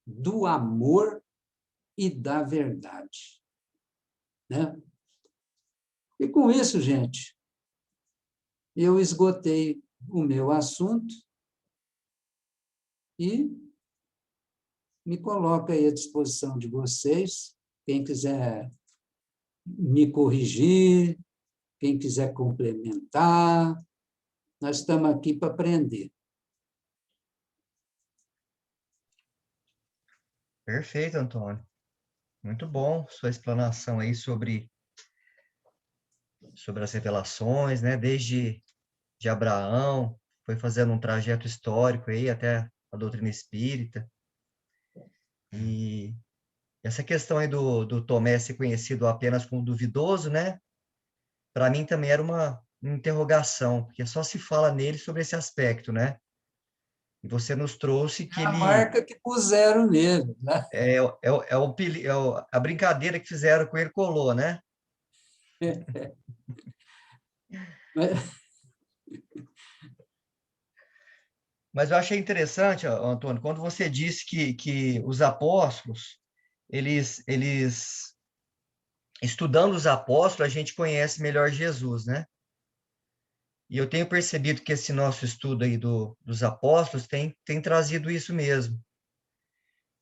Speaker 2: do amor e da verdade, né? E com isso, gente, eu esgotei o meu assunto e me coloco aí à disposição de vocês. Quem quiser me corrigir, quem quiser complementar, nós estamos aqui para aprender.
Speaker 1: Perfeito, Antônio. Muito bom sua explanação aí sobre as revelações, né? Desde de Abraão, foi fazendo um trajeto histórico aí até a doutrina espírita. E essa questão aí do Tomé ser conhecido apenas como duvidoso, né? Para mim também era uma interrogação, porque só se fala nele sobre esse aspecto, né? E você nos trouxe que
Speaker 2: É a
Speaker 1: ele
Speaker 2: marca que puseram nele, né?
Speaker 1: a brincadeira que fizeram com ele colou, né?
Speaker 2: Mas,
Speaker 1: Mas eu achei interessante, ó, Antônio, quando você disse que os apóstolos eles estudando os apóstolos, a gente conhece melhor Jesus, né? E eu tenho percebido que esse nosso estudo aí dos apóstolos tem trazido isso mesmo.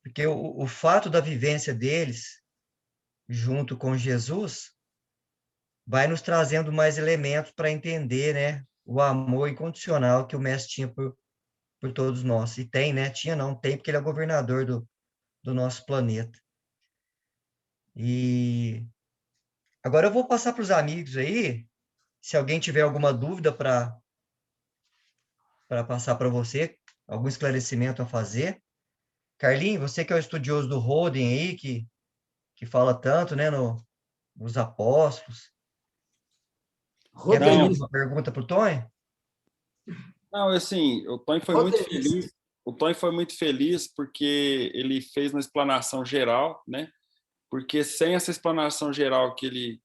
Speaker 1: Porque o fato da vivência deles junto com Jesus vai nos trazendo mais elementos para entender, né, o amor incondicional que o mestre tinha por todos nós. E tem, né? Tinha não, tem, porque ele é governador do nosso planeta. E agora eu vou passar para os amigos aí, se alguém tiver alguma dúvida para passar para você, algum esclarecimento a fazer. Carlinhos, você que é o estudioso do Holden aí, que fala tanto, né, nos apóstolos. Quer fazer
Speaker 2: Rodelismo.
Speaker 1: alguma pergunta para o Tonho?
Speaker 3: Não, assim, o Tony foi muito feliz. O Tony foi muito feliz porque ele fez uma explanação geral, né? Porque sem essa explanação geral que ele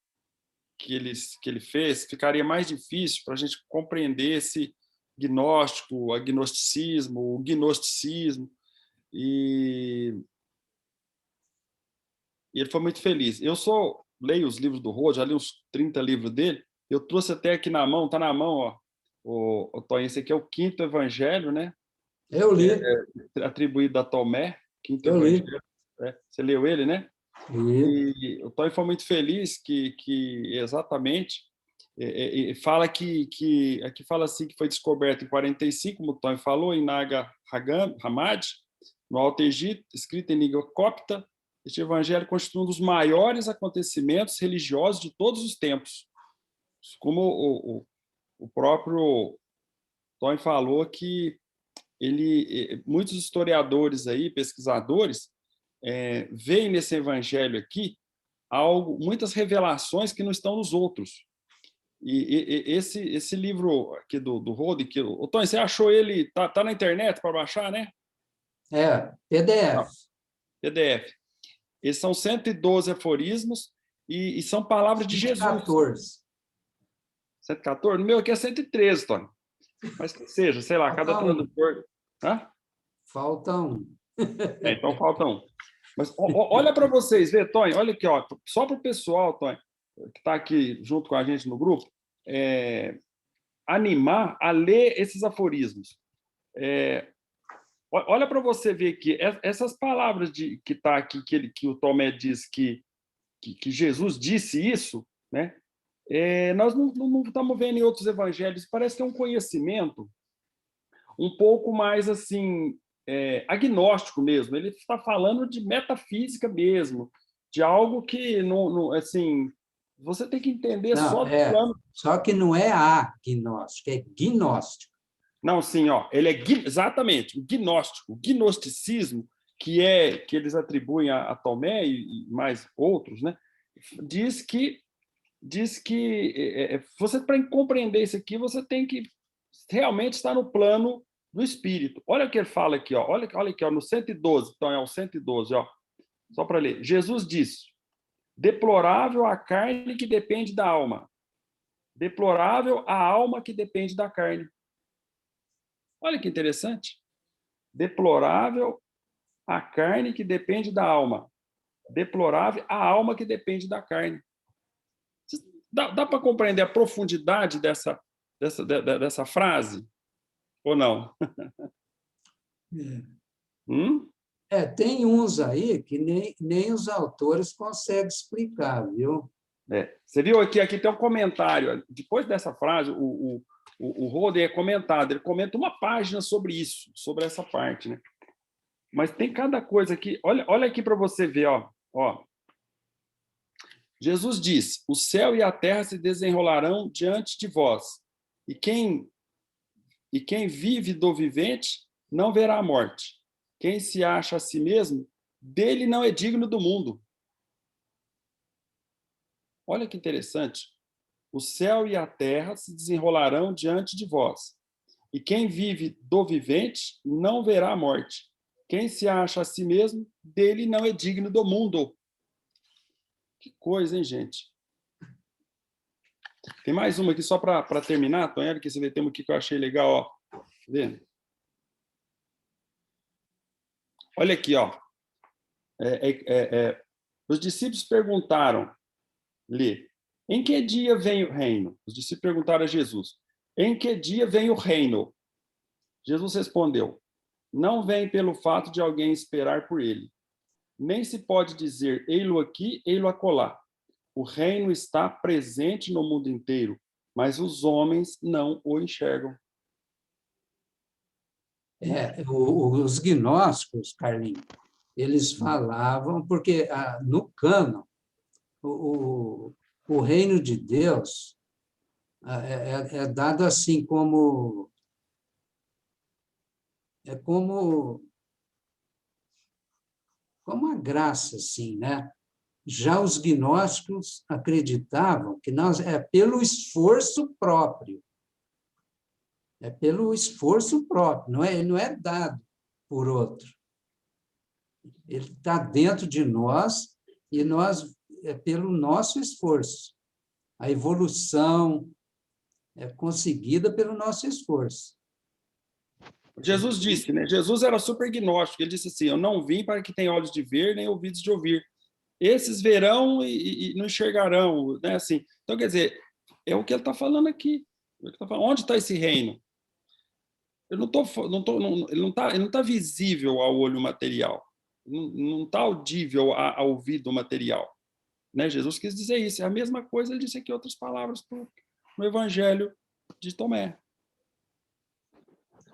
Speaker 3: fez, ficaria mais difícil para a gente compreender esse gnóstico, agnosticismo, o gnosticismo. E ele foi muito feliz. Eu leio os livros do Rod, já li uns 30 livros dele. Eu trouxe até aqui na mão, tá na mão, ó. O Tony, esse aqui é o quinto evangelho, né?
Speaker 2: Eu li.
Speaker 3: Atribuído a Tomé, quinto
Speaker 2: Eu li.
Speaker 3: evangelho. Você leu ele, né? E o Tony foi muito feliz que exatamente fala que aqui fala assim que foi descoberto em 45, como o Tony falou, em Nag Hammadi, no Alto Egito, escrito em língua copta. Este evangelho constitui um dos maiores acontecimentos religiosos de todos os tempos. Como o próprio Tony falou, que muitos historiadores aí, pesquisadores, veem nesse evangelho aqui muitas revelações que não estão nos outros. E esse livro aqui do Rode, o Tony, você achou ele, tá na internet para baixar, né?
Speaker 2: PDF.
Speaker 3: Não, PDF. Eles são 112 aforismos e são palavras de Jesus.
Speaker 2: 114.
Speaker 3: 114? No meu aqui é 113, Tony. Mas que seja, sei lá, cada tradutor... Hã?
Speaker 2: Falta um.
Speaker 3: Então falta um. Mas olha para vocês, vê, Tony, olha aqui, ó, só para o pessoal, Tony, que está aqui junto com a gente no grupo, animar a ler esses aforismos. Olha para você ver que essas palavras que está aqui, que o Tomé diz que Jesus disse isso, né? Nós não estamos vendo em outros evangelhos, parece que é um conhecimento um pouco mais assim, agnóstico mesmo. Ele está falando de metafísica mesmo, de algo que não assim, você tem que entender só do plano.
Speaker 2: Só que não é agnóstico, é gnóstico.
Speaker 3: Não, sim, ó, ele é exatamente o gnóstico, o gnosticismo, que eles atribuem a Tomé e mais outros, né? Diz que você, para compreender isso aqui, você tem que realmente estar no plano do espírito. Olha o que ele fala aqui, ó. Olha aqui, ó, no 112. Então é o 112, ó. Só para ler. Jesus disse: deplorável a carne que depende da alma. Deplorável a alma que depende da carne. Olha que interessante. Deplorável a carne que depende da alma. Deplorável a alma que depende da carne. Dá para compreender a profundidade dessa frase? Ou não?
Speaker 2: Tem uns aí que nem os autores conseguem explicar, viu?
Speaker 3: Você viu aqui tem um comentário. Depois dessa frase, o Roder é comentado. Ele comenta uma página sobre isso, sobre essa parte, né? Mas tem cada coisa aqui. Olha aqui para você ver, ó. Jesus disse: o céu e a terra se desenrolarão diante de vós, e quem vive do vivente não verá a morte. Quem se acha a si mesmo, dele não é digno do mundo. Olha que interessante. O céu e a terra se desenrolarão diante de vós, e quem vive do vivente não verá a morte. Quem se acha a si mesmo, dele não é digno do mundo. Que coisa, hein, gente? Tem mais uma aqui só para terminar, Tonhela, que você vê, tem uma aqui que eu achei legal, ó. Tá vendo? Olha aqui, ó. Os discípulos perguntaram-lhe, em que dia vem o reino? Os discípulos perguntaram a Jesus, em que dia vem o reino? Jesus respondeu, não vem pelo fato de alguém esperar por ele. Nem se pode dizer, ei-lo aqui, ei-lo acolá. O reino está presente no mundo inteiro, mas os homens não o enxergam.
Speaker 2: Os gnósticos, Carlinhos, eles falavam, porque no cânon, o reino de Deus é dado assim como a graça, assim, né? Já os gnósticos acreditavam que é pelo esforço próprio. É pelo esforço próprio, não é dado por outro. Ele está dentro de nós e é pelo nosso esforço. A evolução é conseguida pelo nosso esforço.
Speaker 3: Jesus disse, né? Jesus era super gnóstico. Ele disse assim: eu não vim para que tenham olhos de ver nem ouvidos de ouvir. Esses verão e não enxergarão, né? Assim, então, quer dizer, é o que ele está falando aqui. Onde está esse reino? Ele não está visível ao olho material, não está audível ao ouvido material, né? Jesus quis dizer isso. É a mesma coisa, ele disse aqui outras palavras no Evangelho de Tomé.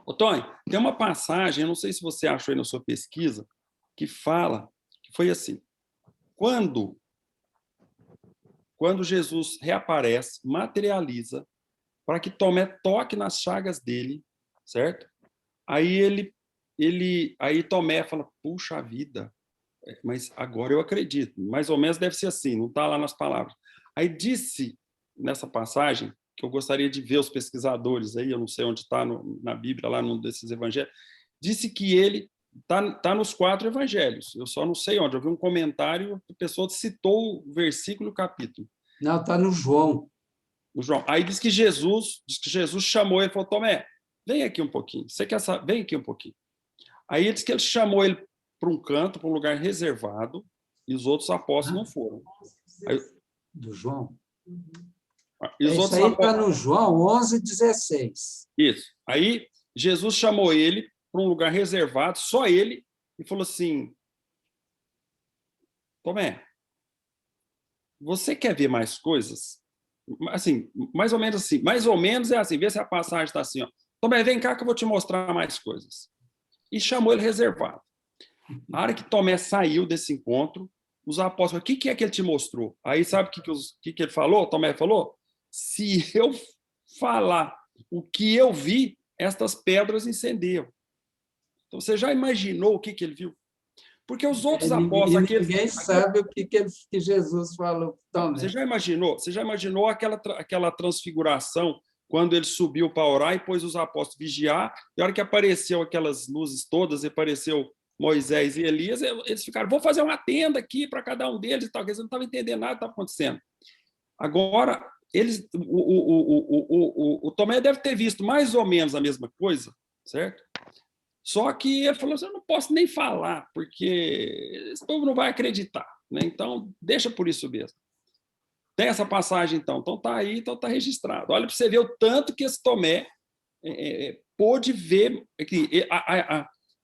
Speaker 3: Ô, Tony, tem uma passagem, eu não sei se você achou aí na sua pesquisa, que fala que foi assim: quando Jesus reaparece, materializa, para que Tomé toque nas chagas dele, certo? Aí aí Tomé fala, puxa vida, mas agora eu acredito. Mais ou menos deve ser assim, não está lá nas palavras. Aí disse, nessa passagem, que eu gostaria de ver os pesquisadores aí, eu não sei onde está na Bíblia, lá num desses evangelhos, disse que ele está nos 4 evangelhos. Eu só não sei onde. Eu vi um comentário, a pessoa citou o versículo e o capítulo.
Speaker 2: Não, está no João.
Speaker 3: No João. Aí diz que Jesus chamou ele e falou, Tomé, vem aqui um pouquinho. Você quer saber? Vem aqui um pouquinho. Aí ele diz que ele chamou ele para um canto, para um lugar reservado, e os outros apóstolos não foram. Aí,
Speaker 2: do João?
Speaker 3: E os
Speaker 2: isso
Speaker 3: outros
Speaker 2: aí está
Speaker 3: apóstolos...
Speaker 2: no João 11:16.
Speaker 3: Isso. Aí Jesus chamou ele para um lugar reservado, só ele, e falou assim, Tomé, você quer ver mais coisas? Assim, mais ou menos é assim, vê se a passagem está assim, ó. Tomé, vem cá que eu vou te mostrar mais coisas. E chamou ele reservado. A hora que Tomé saiu desse encontro, os apóstolos, o que é que ele te mostrou? Aí sabe o que ele falou? Tomé falou, se eu falar o que eu vi, estas pedras incendiam. Então, você já imaginou o que ele viu? Porque os outros apóstolos...
Speaker 2: Ninguém sabe o que Jesus falou para Tomé.
Speaker 3: Você já imaginou aquela transfiguração quando ele subiu para orar e pôs os apóstolos vigiar, e a hora que apareceu aquelas luzes todas, e apareceu Moisés e Elias, eles ficaram, vou fazer uma tenda aqui para cada um deles, e tal, eles não estavam entendendo nada que estava acontecendo. Agora, o Tomé deve ter visto mais ou menos a mesma coisa, certo? Só que ele falou assim, eu não posso nem falar, porque esse povo não vai acreditar, né? Então, deixa por isso mesmo. Tem essa passagem, então está aí, então está registrado. Olha para você ver o tanto que esse Tomé pôde ver, que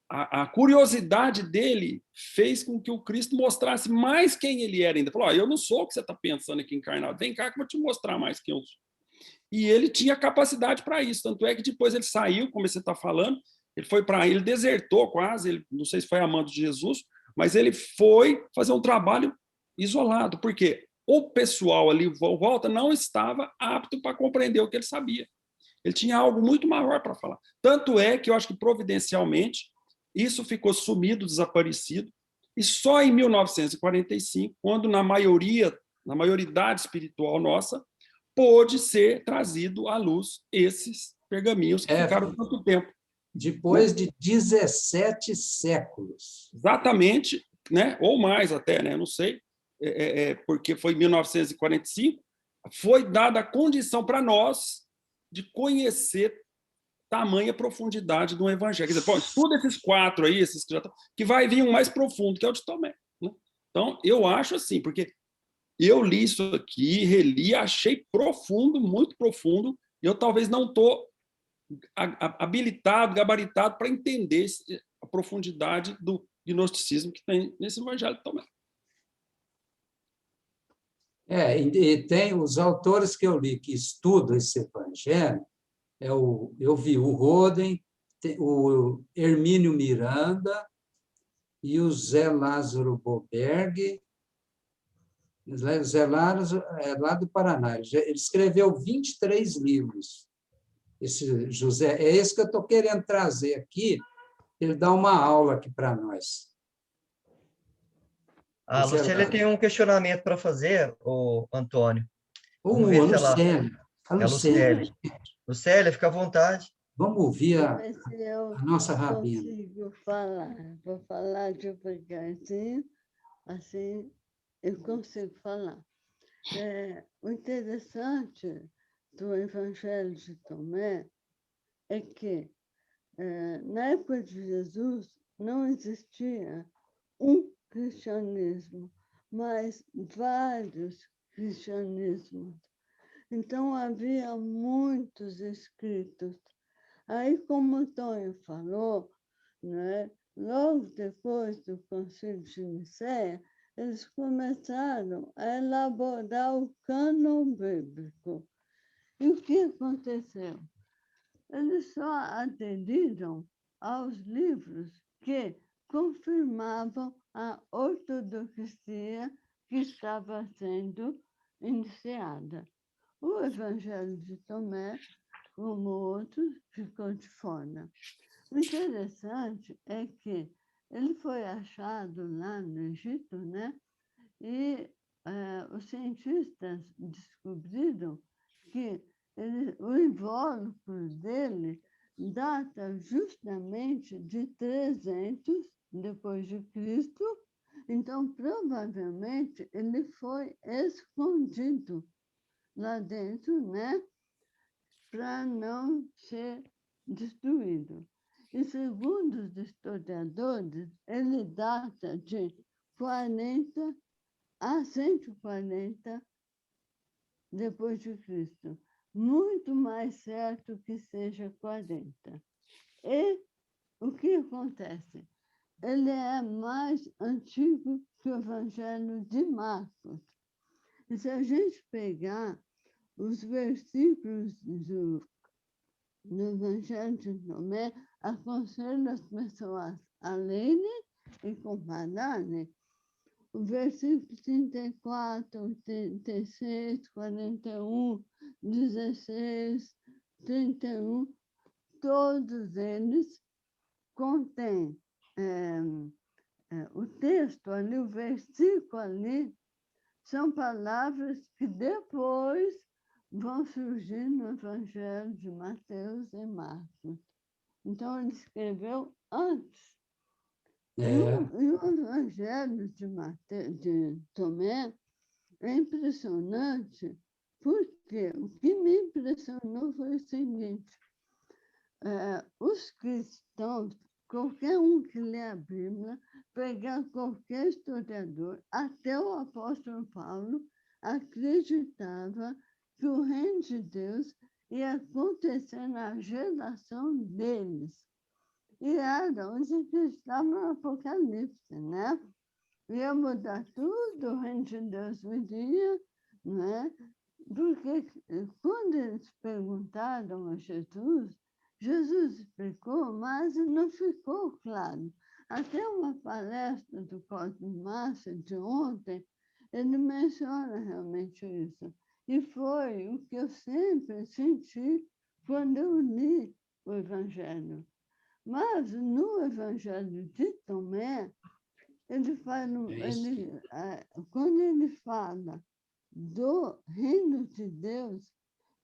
Speaker 3: a curiosidade dele fez com que o Cristo mostrasse mais quem ele era ainda. Falou, eu não sou o que você está pensando aqui encarnado, vem cá que eu vou te mostrar mais quem eu sou. E ele tinha capacidade para isso, tanto é que depois ele saiu, como você está falando, ele desertou quase, ele, não sei se foi amando de Jesus, mas ele foi fazer um trabalho isolado, porque o pessoal ali em volta não estava apto para compreender o que ele sabia. Ele tinha algo muito maior para falar. Tanto é que eu acho que providencialmente isso ficou sumido, desaparecido, e só em 1945, quando na maioridade espiritual nossa, pôde ser trazido à luz esses pergaminhos que ficaram tanto tempo.
Speaker 2: Depois de 17 séculos.
Speaker 3: Exatamente, né? Ou mais até, né? Não sei, porque foi em 1945, foi dada a condição para nós de conhecer tamanha profundidade do Evangelho. Quer dizer, tudo esses 4 aí, esses que já estão, que vai vir um mais profundo, que é o de Tomé. Então, eu acho assim, porque eu li isso aqui, reli, achei profundo, muito profundo, e eu talvez não estou habilitado, gabaritado para entender a profundidade do gnosticismo que tem nesse evangelho também.
Speaker 2: E tem os autores que eu li que estudam esse evangelho, eu vi o Roden, o Hermínio Miranda e o Zé Lázaro Boberg. Zé Lázaro é lá do Paraná. Ele escreveu 23 livros. Esse José, é esse que eu estou querendo trazer aqui, ele dá uma aula aqui para nós.
Speaker 1: A Lucélia tem um questionamento para fazer, o Antônio. Vamos
Speaker 2: A
Speaker 1: ver se ela...
Speaker 2: Lucélia. A
Speaker 1: É a Lucélia. Lucélia, fica à vontade.
Speaker 2: Vamos ouvir a nossa
Speaker 4: Eu
Speaker 2: rabina.
Speaker 4: consigo falar. Vou falar devagarzinho, assim eu consigo falar. O interessante do Evangelho de Tomé é que, na época de Jesus, não existia um cristianismo, mas vários cristianismos. Então, havia muitos escritos. Aí, como o Tonho falou, né, logo depois do Concílio de Nicéia, eles começaram a elaborar o cânon bíblico. E o que aconteceu? Eles só aderiram aos livros que confirmavam a ortodoxia que estava sendo iniciada. O Evangelho de Tomé, como outros, ficou de fora. O interessante é que ele foi achado lá no Egito, né? E os cientistas descobriram que o invólucro dele data justamente de 300 depois de Cristo. Então, provavelmente, ele foi escondido lá dentro, né? Para não ser destruído. E segundo os historiadores, ele data de 40 a 140 depois de Cristo. Muito mais certo que seja 40. E o que acontece? Ele é mais antigo que o Evangelho de Marcos. E se a gente pegar os versículos do Evangelho de Tomé, aconselho as pessoas a lerem e compararem. O versículo 34, 36, 41, 16, 31, todos eles contêm o texto ali, o versículo ali, são palavras que depois vão surgir no Evangelho de Mateus e Marcos. Então, ele escreveu antes. E o Evangelho de Tomé é impressionante, porque o que me impressionou foi o seguinte: os cristãos, qualquer um que lê a Bíblia, pegar qualquer historiador, até o apóstolo Paulo, acreditava que o reino de Deus ia acontecer na geração deles. E era onde acreditavam no Apocalipse, né? Ia mudar tudo, o reino de Deus viria, né? Porque quando eles perguntaram a Jesus, Jesus explicou, mas não ficou claro. Até uma palestra do Cosmo Massa de ontem, ele menciona realmente isso. E foi o que eu sempre senti quando eu li o Evangelho. Mas no Evangelho de Tomé, quando ele fala do reino de Deus,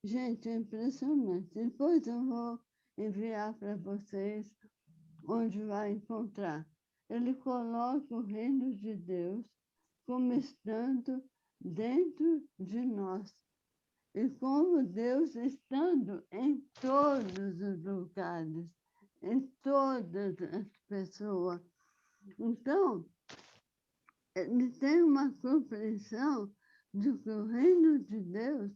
Speaker 4: gente, é impressionante. Depois eu vou enviar para vocês onde vai encontrar. Ele coloca o reino de Deus como estando dentro de nós. E como Deus estando em todos os lugares, em todas as pessoas. Então, ele tem uma compreensão de que o reino de Deus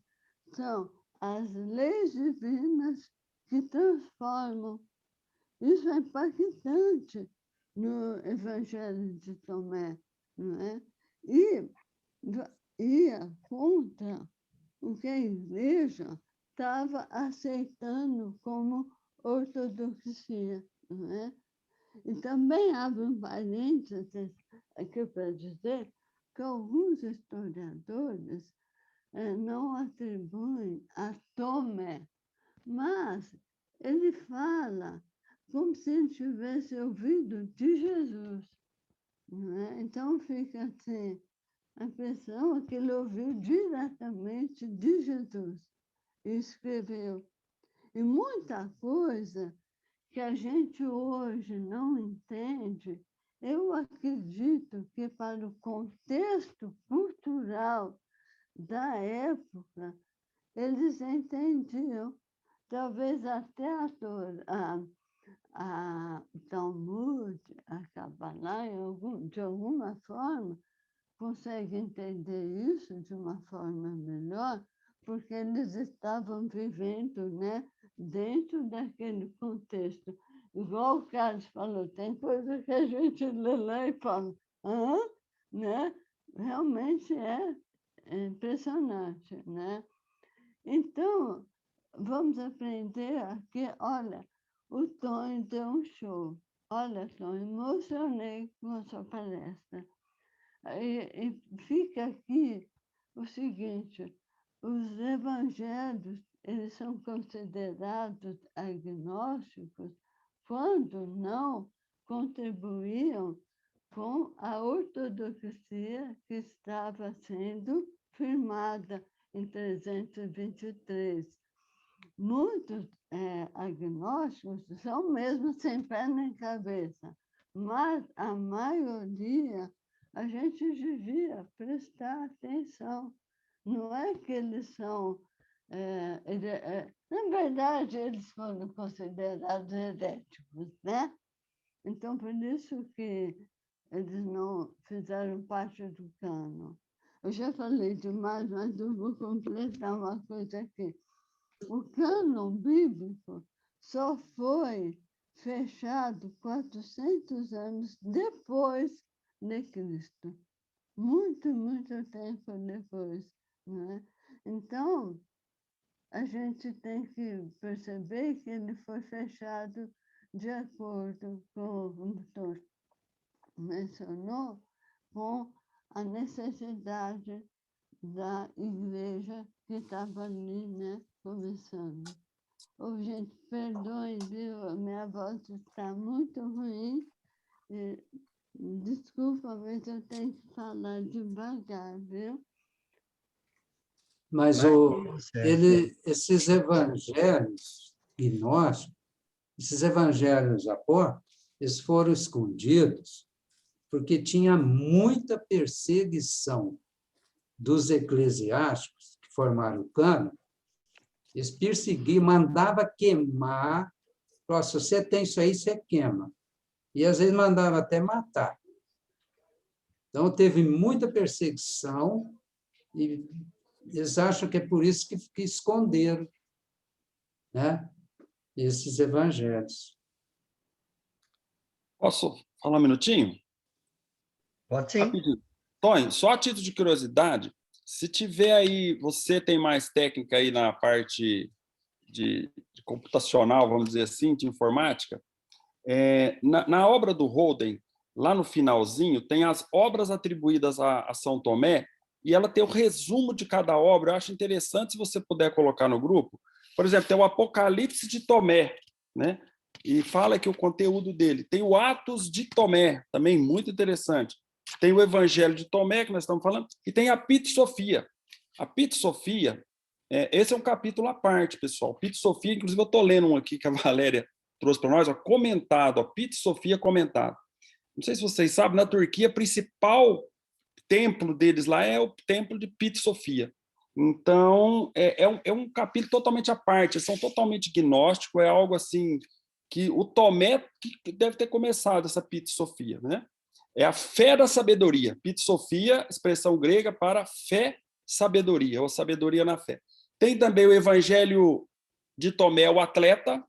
Speaker 4: são as leis divinas que transformam. Isso é impactante no Evangelho de Tomé, não é? E ia contra o que a igreja estava aceitando como ortodoxia, não é? E também abre um parênteses aqui para dizer que alguns historiadores não atribuem a Tomé, mas ele fala como se ele tivesse ouvido de Jesus. Não é? Então fica assim, a impressão é que ele ouviu diretamente de Jesus e escreveu. E muita coisa que a gente hoje não entende, eu acredito que para o contexto cultural da época, eles entendiam, talvez até o Talmud, a Kabbalah, de alguma forma, consegue entender isso de uma forma melhor, porque eles estavam vivendo, né, dentro daquele contexto. Igual o Carlos falou, tem coisa que a gente lê lá e fala, hã? Né? Realmente é impressionante, né? Então, vamos aprender aqui, olha, o Tonho deu um show. Olha, Tonho, emocionei com a sua palestra. E fica aqui o seguinte, os evangelhos, eles são considerados agnósticos quando não contribuíam com a ortodoxia que estava sendo firmada em 323. Muitos agnósticos são mesmo sem pé nem cabeça, mas a maioria a gente devia prestar atenção. Não é que eles são... na verdade, eles foram considerados heréticos, né? Então, por isso que eles não fizeram parte do cânon. Eu já falei demais, mas eu vou completar uma coisa aqui. O cânon bíblico só foi fechado 400 anos depois de Cristo. Muito, muito tempo depois. Né? Então, a gente tem que perceber que ele foi fechado de acordo com o doutor mencionou, com a necessidade da igreja que estava ali, né, começando. Ô, gente, perdoe, viu? A minha voz está muito ruim. Desculpa, mas eu tenho que falar devagar, viu?
Speaker 2: Mas esses evangelhos gnósticos, esses evangelhos apócrifos, eles foram escondidos porque tinha muita perseguição dos eclesiásticos que formaram o cânon. Eles perseguiam, mandava queimar. Se você tem isso aí, você queima. E, às vezes, mandava até matar. Então, teve muita perseguição e eles acham que é por isso que esconderam, né, esses evangelhos.
Speaker 3: Posso falar um minutinho?
Speaker 1: Pode sim.
Speaker 3: Rapidinho. Tonho, só a título de curiosidade, se tiver aí, você tem mais técnica aí na parte de computacional, vamos dizer assim, de informática, na obra do Holden, lá no finalzinho, tem as obras atribuídas a São Tomé, e ela tem o resumo de cada obra. Eu acho interessante se você puder colocar no grupo. Por exemplo, tem o Apocalipse de Tomé, né? E fala que o conteúdo dele. Tem o Atos de Tomé, também muito interessante. Tem o Evangelho de Tomé, que nós estamos falando, e tem a Pit Sofia. A Pit Sofia, esse é um capítulo à parte, pessoal. Pit Sofia, inclusive eu estou lendo um aqui que a Valéria trouxe para nós, ó, comentado, ó, Pit Sofia comentado. Não sei se vocês sabem, na Turquia, o principal templo deles lá é o templo de Pit Sofia. Então, é um capítulo totalmente à parte, eles são totalmente gnósticos, é algo assim que o Tomé que deve ter começado essa Pit Sofia, né? É a fé da sabedoria. Pitsofia, expressão grega para fé, sabedoria, ou sabedoria na fé. Tem também o Evangelho de Tomé, o atleta.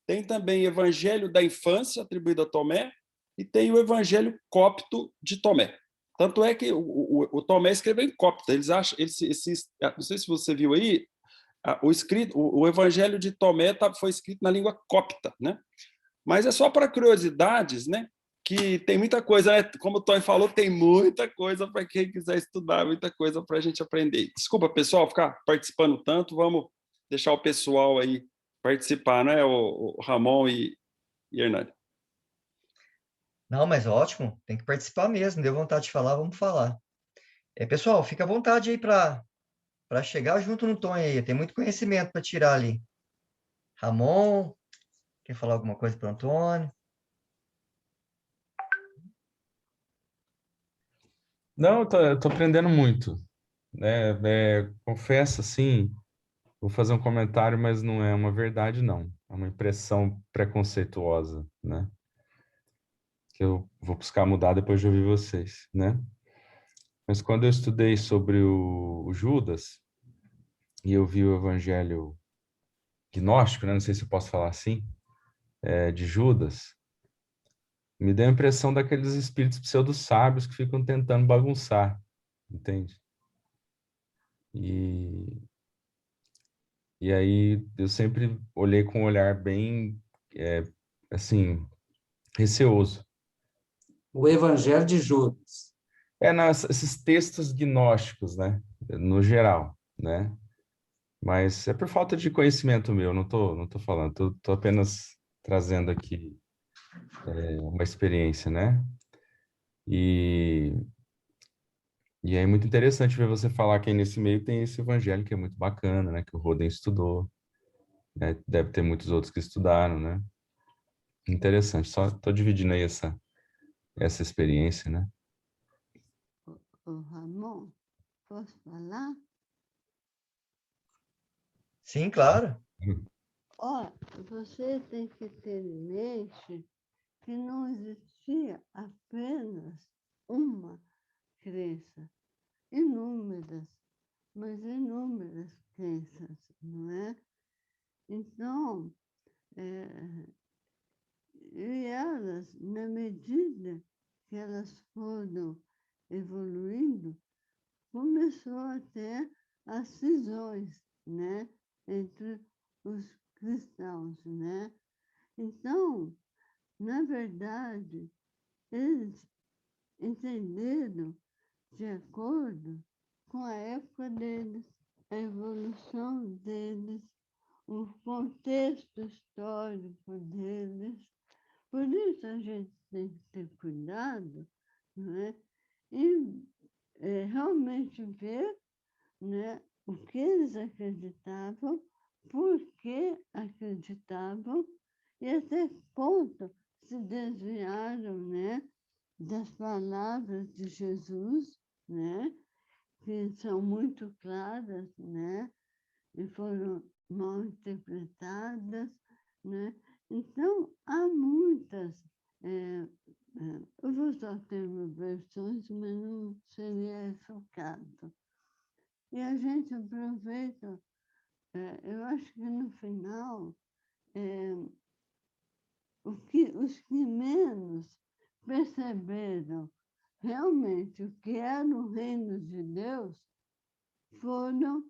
Speaker 3: Tem também o Evangelho da infância, atribuído a Tomé. E tem o Evangelho copto de Tomé. Tanto é que o Tomé escreveu em copta. Eles acham, não sei se você viu aí, o Evangelho de Tomé foi escrito na língua copta, né? Mas é só para curiosidades, né? Que tem muita coisa, né? Como o Toy falou, tem muita coisa para quem quiser estudar, muita coisa para a gente aprender. Desculpa, pessoal, ficar participando tanto, vamos deixar o pessoal aí participar, né? O Ramon e Hernani.
Speaker 1: Não, mas ótimo, tem que participar mesmo. Deu vontade de falar, vamos falar. Pessoal, fica à vontade aí para chegar junto no Tom aí. Tem muito conhecimento para tirar ali. Ramon, quer falar alguma coisa para o Antônio?
Speaker 5: Não, eu tô aprendendo muito, né? Confesso, assim, vou fazer um comentário, mas não é uma verdade, não. É uma impressão preconceituosa, né? Que eu vou buscar mudar depois de ouvir vocês, né? Mas quando eu estudei sobre o Judas e eu vi o evangelho gnóstico, né? Não sei se eu posso falar assim, de Judas, me deu a impressão daqueles espíritos pseudo-sábios que ficam tentando bagunçar, entende? E aí eu sempre olhei com um olhar bem, assim, receoso.
Speaker 2: O Evangelho de Judas.
Speaker 5: Esses textos gnósticos, né? No geral, né? Mas é por falta de conhecimento meu, não tô falando, tô apenas trazendo aqui uma experiência, né? E, e é muito interessante ver você falar que aí nesse meio tem esse evangelho que é muito bacana, né? Que o Roden estudou, né? Deve ter muitos outros que estudaram, né? Interessante, só tô dividindo aí essa experiência, né?
Speaker 4: O Ramon, posso falar?
Speaker 1: Sim, claro.
Speaker 4: Ó, você tem que ter em mente que não existia apenas uma crença, inúmeras, mas inúmeras crenças, não é? Então, e elas, na medida que elas foram evoluindo, começou a ter as cisões, né, entre os cristãos, né? Então, na verdade, eles entenderam de acordo com a época deles, a evolução deles, o contexto histórico deles. Por isso a gente tem que ter cuidado, não é? E realmente ver, né, o que eles acreditavam, por que acreditavam e até que ponto se desviaram, né, das palavras de Jesus, né, que são muito claras, né, e foram mal interpretadas, né? Então, há muitas, eu vou usar o termo versões, mas não seria esse o caso. E a gente aproveita, eu acho que no final, os que menos perceberam realmente o que era o reino de Deus foram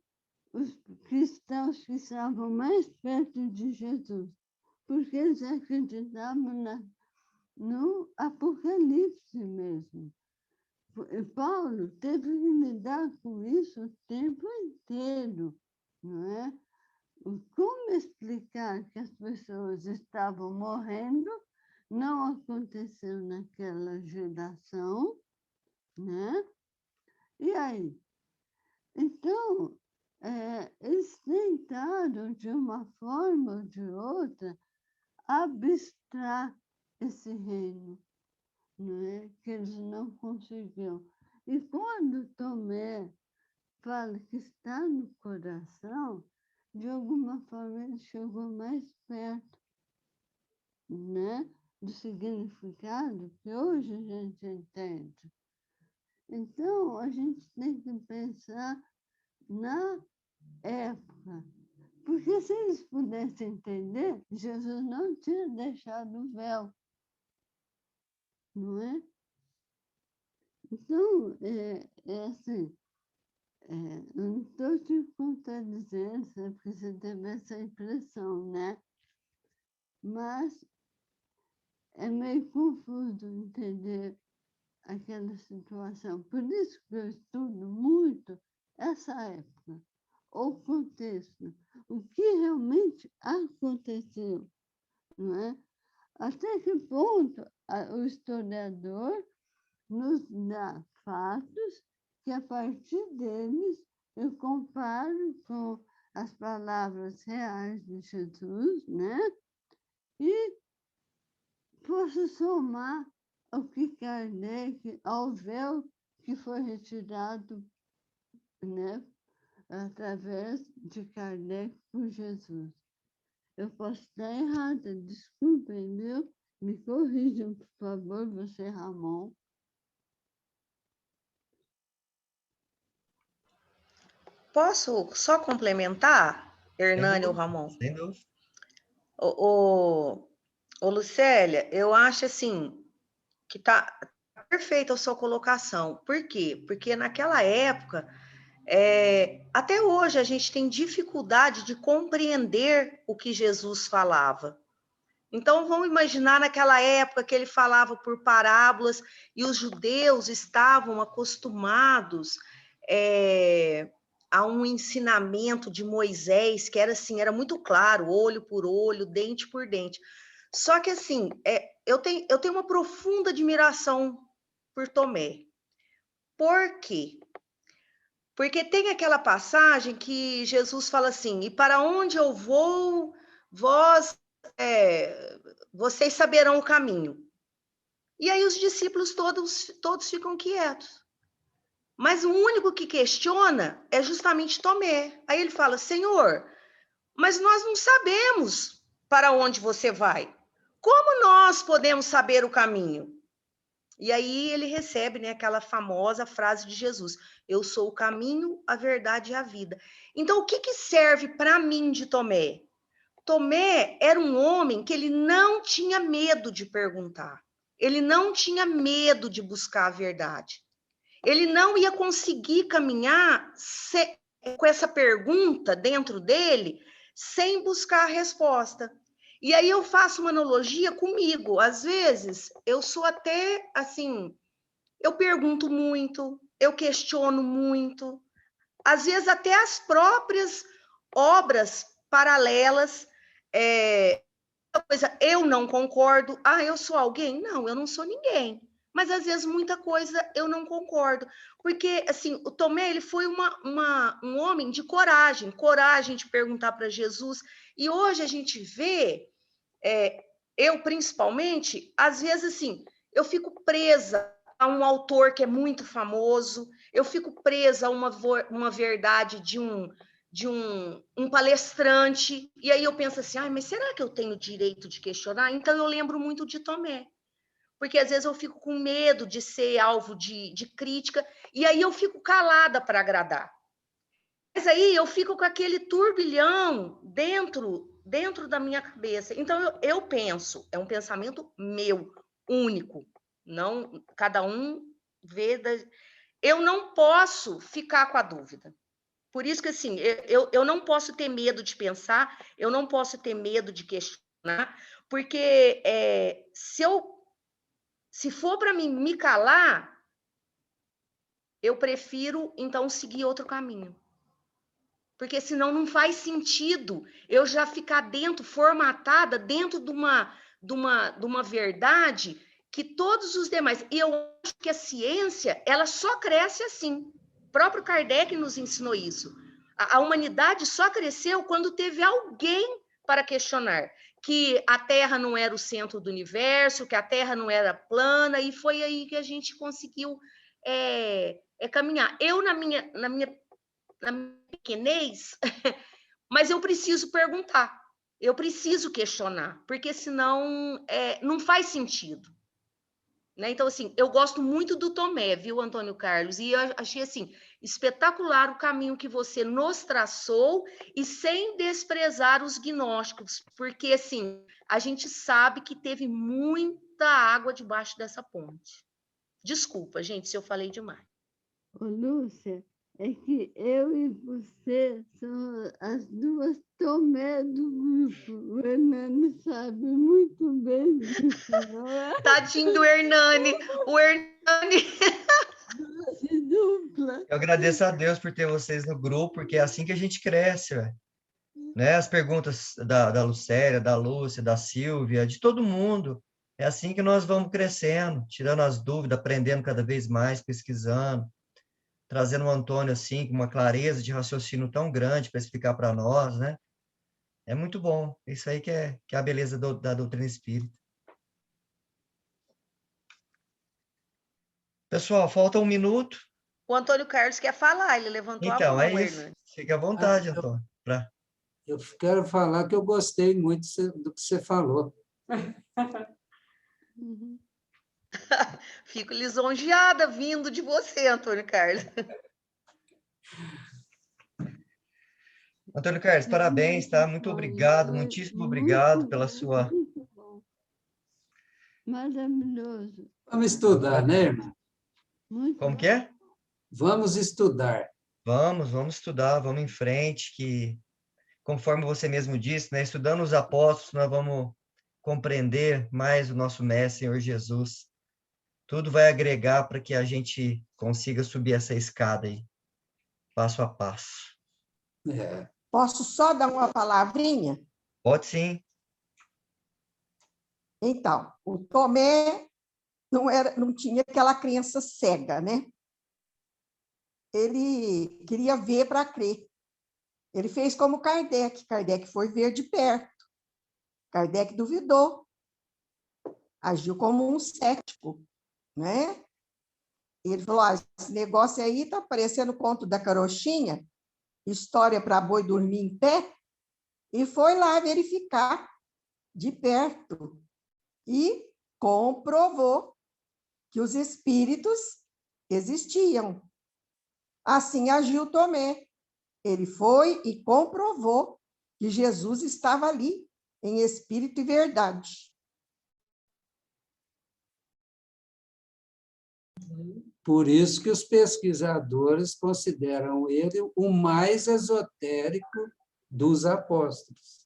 Speaker 4: os cristãos que estavam mais perto de Jesus, porque eles acreditavam no Apocalipse mesmo. E Paulo teve que lidar com isso o tempo inteiro, não é? Como explicar que as pessoas estavam morrendo, não aconteceu naquela geração, né? E aí? Então, eles tentaram, de uma forma ou de outra, abstrar esse reino, não é? Que eles não conseguiram. E quando Tomé fala que está no coração, de alguma forma ele chegou mais perto, né? do significado que hoje a gente entende. Então, a gente tem que pensar na época. Porque se eles pudessem entender, Jesus não tinha deixado o véu. Não é? Então, assim, eu não estou te contradizendo, porque você teve essa impressão, né? Mas é meio confuso entender aquela situação. Por isso que eu estudo muito essa época, o contexto, o que realmente aconteceu, não é? Até que ponto o historiador nos dá fatos que, a partir deles, eu comparo com as palavras reais de Jesus, né? E posso somar o que Kardec, ao véu que foi retirado, né, através de Kardec por Jesus. Eu posso estar errada, desculpem, viu? Me corrijam, por favor, você, Ramon.
Speaker 6: Posso só complementar, Hernani ou Ramon?
Speaker 1: Sem dúvida.
Speaker 6: Ô, Lucélia, eu acho assim que tá perfeita a sua colocação. Por quê? Porque naquela época, até hoje, a gente tem dificuldade de compreender o que Jesus falava. Então, vamos imaginar naquela época que ele falava por parábolas e os judeus estavam acostumados a um ensinamento de Moisés que era assim, era muito claro, olho por olho, dente por dente. Só que assim, eu tenho uma profunda admiração por Tomé. Por quê? Porque tem aquela passagem que Jesus fala assim, e para onde eu vou, vocês saberão o caminho. E aí os discípulos todos ficam quietos. Mas o único que questiona é justamente Tomé. Aí ele fala, Senhor, mas nós não sabemos para onde você vai. Como nós podemos saber o caminho? E aí ele recebe, né, aquela famosa frase de Jesus, eu sou o caminho, a verdade e a vida. Então, o que serve para mim de Tomé? Tomé era um homem que ele não tinha medo de perguntar. Ele não tinha medo de buscar a verdade. Ele não ia conseguir caminhar com essa pergunta dentro dele sem buscar a resposta. E aí eu faço uma analogia comigo. Às vezes, eu sou até assim, eu pergunto muito, eu questiono muito. Às vezes, até as próprias obras paralelas, coisa, eu não concordo. Ah, eu sou alguém? Não, eu não sou ninguém. Mas, às vezes, muita coisa eu não concordo. Porque, assim, o Tomé, ele foi um homem de coragem de perguntar para Jesus. E hoje a gente vê, eu principalmente, às vezes, assim, eu fico presa a um autor que é muito famoso, eu fico presa a uma verdade de um palestrante, e aí eu penso assim, mas será que eu tenho direito de questionar? Então eu lembro muito de Tomé, porque às vezes eu fico com medo de ser alvo de crítica, e aí eu fico calada para agradar. Mas aí eu fico com aquele turbilhão dentro da minha cabeça. Então eu penso, é um pensamento meu, único, não cada um vê. Eu não posso ficar com a dúvida. Por isso que, assim, eu não posso ter medo de pensar, eu não posso ter medo de questionar, porque se for para mim me calar, eu prefiro, então, seguir outro caminho. Porque senão não faz sentido eu já ficar formatada dentro de uma verdade que todos os demais... E eu acho que a ciência, ela só cresce assim. O próprio Kardec nos ensinou isso. A humanidade só cresceu quando teve alguém para questionar que a Terra não era o centro do universo, que a Terra não era plana, e foi aí que a gente conseguiu caminhar. Eu, na minha pequenez, mas eu preciso perguntar. Eu preciso questionar, porque senão não faz sentido. Né? Então, assim, eu gosto muito do Tomé, viu, Antônio Carlos? E eu achei, assim, espetacular o caminho que você nos traçou e sem desprezar os gnósticos, porque, assim, a gente sabe que teve muita água debaixo dessa ponte. Desculpa, gente, se eu falei demais.
Speaker 4: Ô, Lúcia, é que eu e você são as duas Tomé do grupo. O Hernani sabe muito bem disso, não é?
Speaker 6: Tadinho do Hernani. O Hernani...
Speaker 4: De dupla.
Speaker 1: Eu agradeço a Deus por ter vocês no grupo, porque é assim que a gente cresce, velho. Né? As perguntas da Lucélia, da Lúcia, da Silvia, de todo mundo. É assim que nós vamos crescendo, tirando as dúvidas, aprendendo cada vez mais, pesquisando, trazendo o Antônio assim com uma clareza de raciocínio tão grande para explicar para nós, né? É muito bom. Isso aí que é a beleza da doutrina espírita. Pessoal, falta 1 minuto.
Speaker 6: O Antônio Carlos quer falar, ele levantou a
Speaker 1: Então,
Speaker 6: mão,
Speaker 1: é isso.
Speaker 6: Hernani.
Speaker 1: Fique à vontade,
Speaker 2: eu,
Speaker 1: Antônio.
Speaker 2: eu quero falar que eu gostei muito do que você falou.
Speaker 4: Uhum.
Speaker 6: Fico lisonjeada vindo de você, Antônio Carlos.
Speaker 1: Antônio Carlos, parabéns, tá? Muito obrigado,
Speaker 4: Foi
Speaker 1: muitíssimo obrigado
Speaker 4: muito
Speaker 1: pela
Speaker 4: bom,
Speaker 1: sua...
Speaker 4: muito bom. Maravilhoso.
Speaker 2: Vamos estudar, né, irmão?
Speaker 4: Muito
Speaker 1: Como
Speaker 4: bom.
Speaker 1: que é?
Speaker 2: Vamos estudar.
Speaker 1: Vamos estudar, vamos em frente, que, conforme você mesmo disse, né, estudando os apóstolos, nós vamos compreender mais o nosso Mestre, Senhor Jesus. Tudo vai agregar para que a gente consiga subir essa escada aí, passo a passo.
Speaker 2: É.
Speaker 7: Posso só dar uma palavrinha?
Speaker 1: Pode sim.
Speaker 7: Então, o Tomé não tinha aquela crença cega, né? Ele queria ver para crer. Ele fez como Kardec. Kardec foi ver de perto. Kardec duvidou. Agiu como um cético, né? E ele falou: esse negócio aí está parecendo conto da carochinha, história para boi dormir em pé. E foi lá verificar de perto e comprovou que os espíritos existiam. Assim agiu Tomé. Ele foi e comprovou que Jesus estava ali, em espírito e verdade.
Speaker 2: Por isso que os pesquisadores consideram ele o mais esotérico dos apóstolos.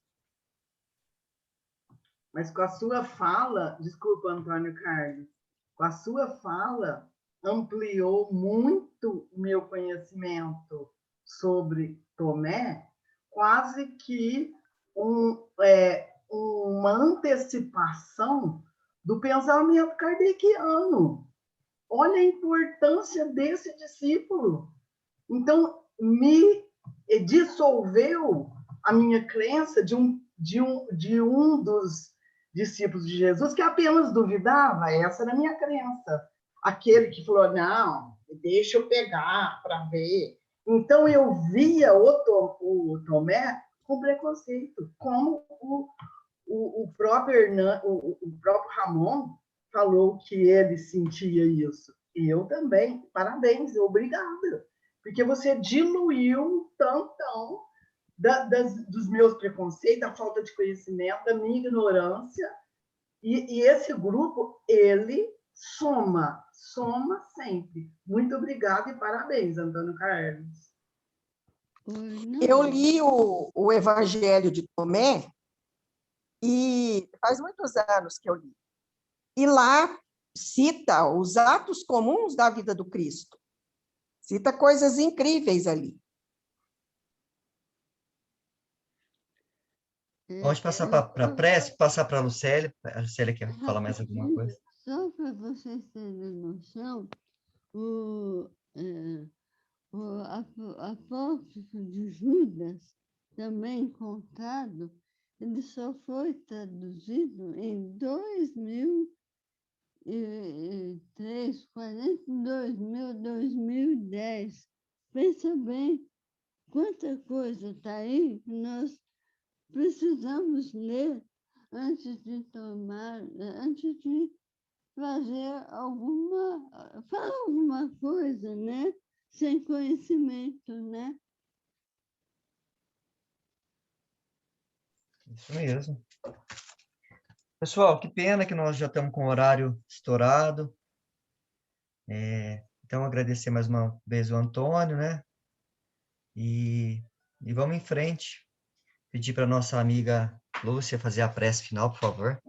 Speaker 8: Mas com a sua fala, desculpa, Antônio Carlos, com a sua fala, ampliou muito o meu conhecimento sobre Tomé, quase que uma antecipação do pensamento kardeciano. Olha a importância desse discípulo. Então, me dissolveu a minha crença de um dos discípulos de Jesus que apenas duvidava. Essa era a minha crença. Aquele que falou, não, deixa eu pegar para ver. Então, eu via o Tomé com preconceito, como o próprio Ramon falou que ele sentia isso. E eu também. Parabéns, obrigada. Porque você diluiu tão dos meus preconceitos, da falta de conhecimento, da minha ignorância. E esse grupo, ele soma sempre. Muito obrigada e parabéns, Antônio Carlos.
Speaker 7: Eu li o Evangelho de Tomé e faz muitos anos que eu li. E lá cita os atos comuns da vida do Cristo. Cita coisas incríveis ali.
Speaker 1: Vamos passar para a prece, passar para a Lucélia. A Lucélia quer falar mais alguma coisa?
Speaker 4: Só para vocês terem noção, o apócrifo de Judas, também contado, ele só foi traduzido em 2003, 42.000, 2010. Pensa bem, quanta coisa está aí que nós precisamos ler antes de tomar, antes de falar alguma coisa, né? Sem conhecimento, né?
Speaker 1: Isso mesmo. Pessoal, que pena que nós já estamos com o horário estourado. Então, agradecer mais uma vez o Antônio, né? E vamos em frente. Pedir para nossa amiga Lúcia fazer a prece final, por favor.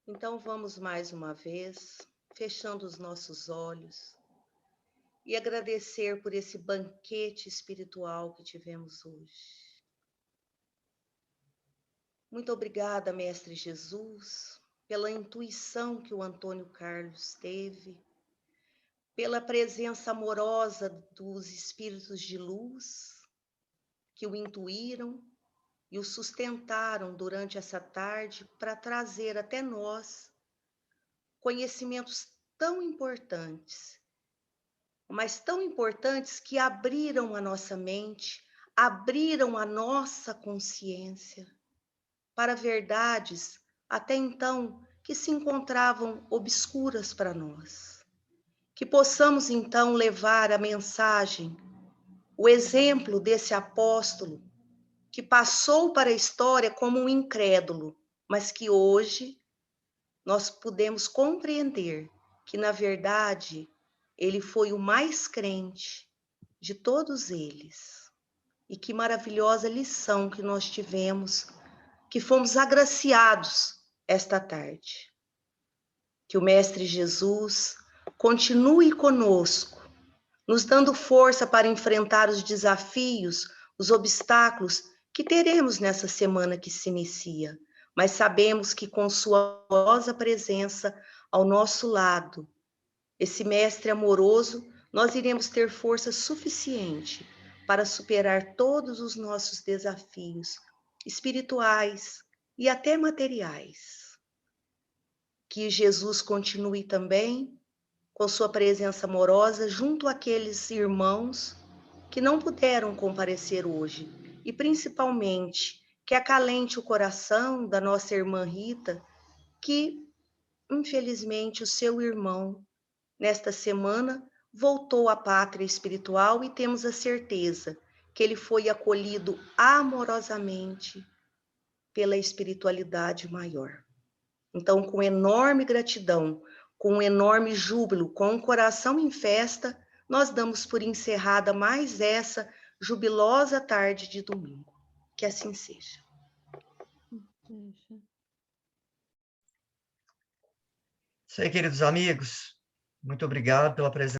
Speaker 6: Então, vamos mais uma vez, fechando os nossos olhos e agradecer por esse banquete espiritual que tivemos hoje. Muito obrigada, Mestre Jesus, pela intuição que o Antônio Carlos teve, pela presença amorosa dos espíritos de luz que o intuíram e o sustentaram durante essa tarde para trazer até nós conhecimentos tão importantes, mas tão importantes que abriram a nossa mente, abriram a nossa consciência para verdades até então que se encontravam obscuras para nós. Que possamos então levar a mensagem, o exemplo desse apóstolo que passou para a história como um incrédulo, mas que hoje nós podemos compreender que, na verdade, ele foi o mais crente de todos eles. E que maravilhosa lição que nós tivemos, que fomos agraciados esta tarde. Que o Mestre Jesus continue conosco, nos dando força para enfrentar os desafios, os obstáculos que teremos nessa semana que se inicia. Mas sabemos que com sua amorosa presença ao nosso lado, esse Mestre amoroso, nós iremos ter força suficiente para superar todos os nossos desafios espirituais e até materiais. Que Jesus continue também com sua presença amorosa junto àqueles irmãos que não puderam comparecer hoje, e principalmente que acalente o coração da nossa irmã Rita, que infelizmente o seu irmão nesta semana voltou à pátria espiritual e temos a certeza que ele foi acolhido amorosamente pela espiritualidade maior. Então, com enorme gratidão, com enorme júbilo, com o coração em festa, nós damos por encerrada mais essa jubilosa tarde de domingo. Que assim seja.
Speaker 1: Isso aí, queridos amigos. Muito obrigado pela presença.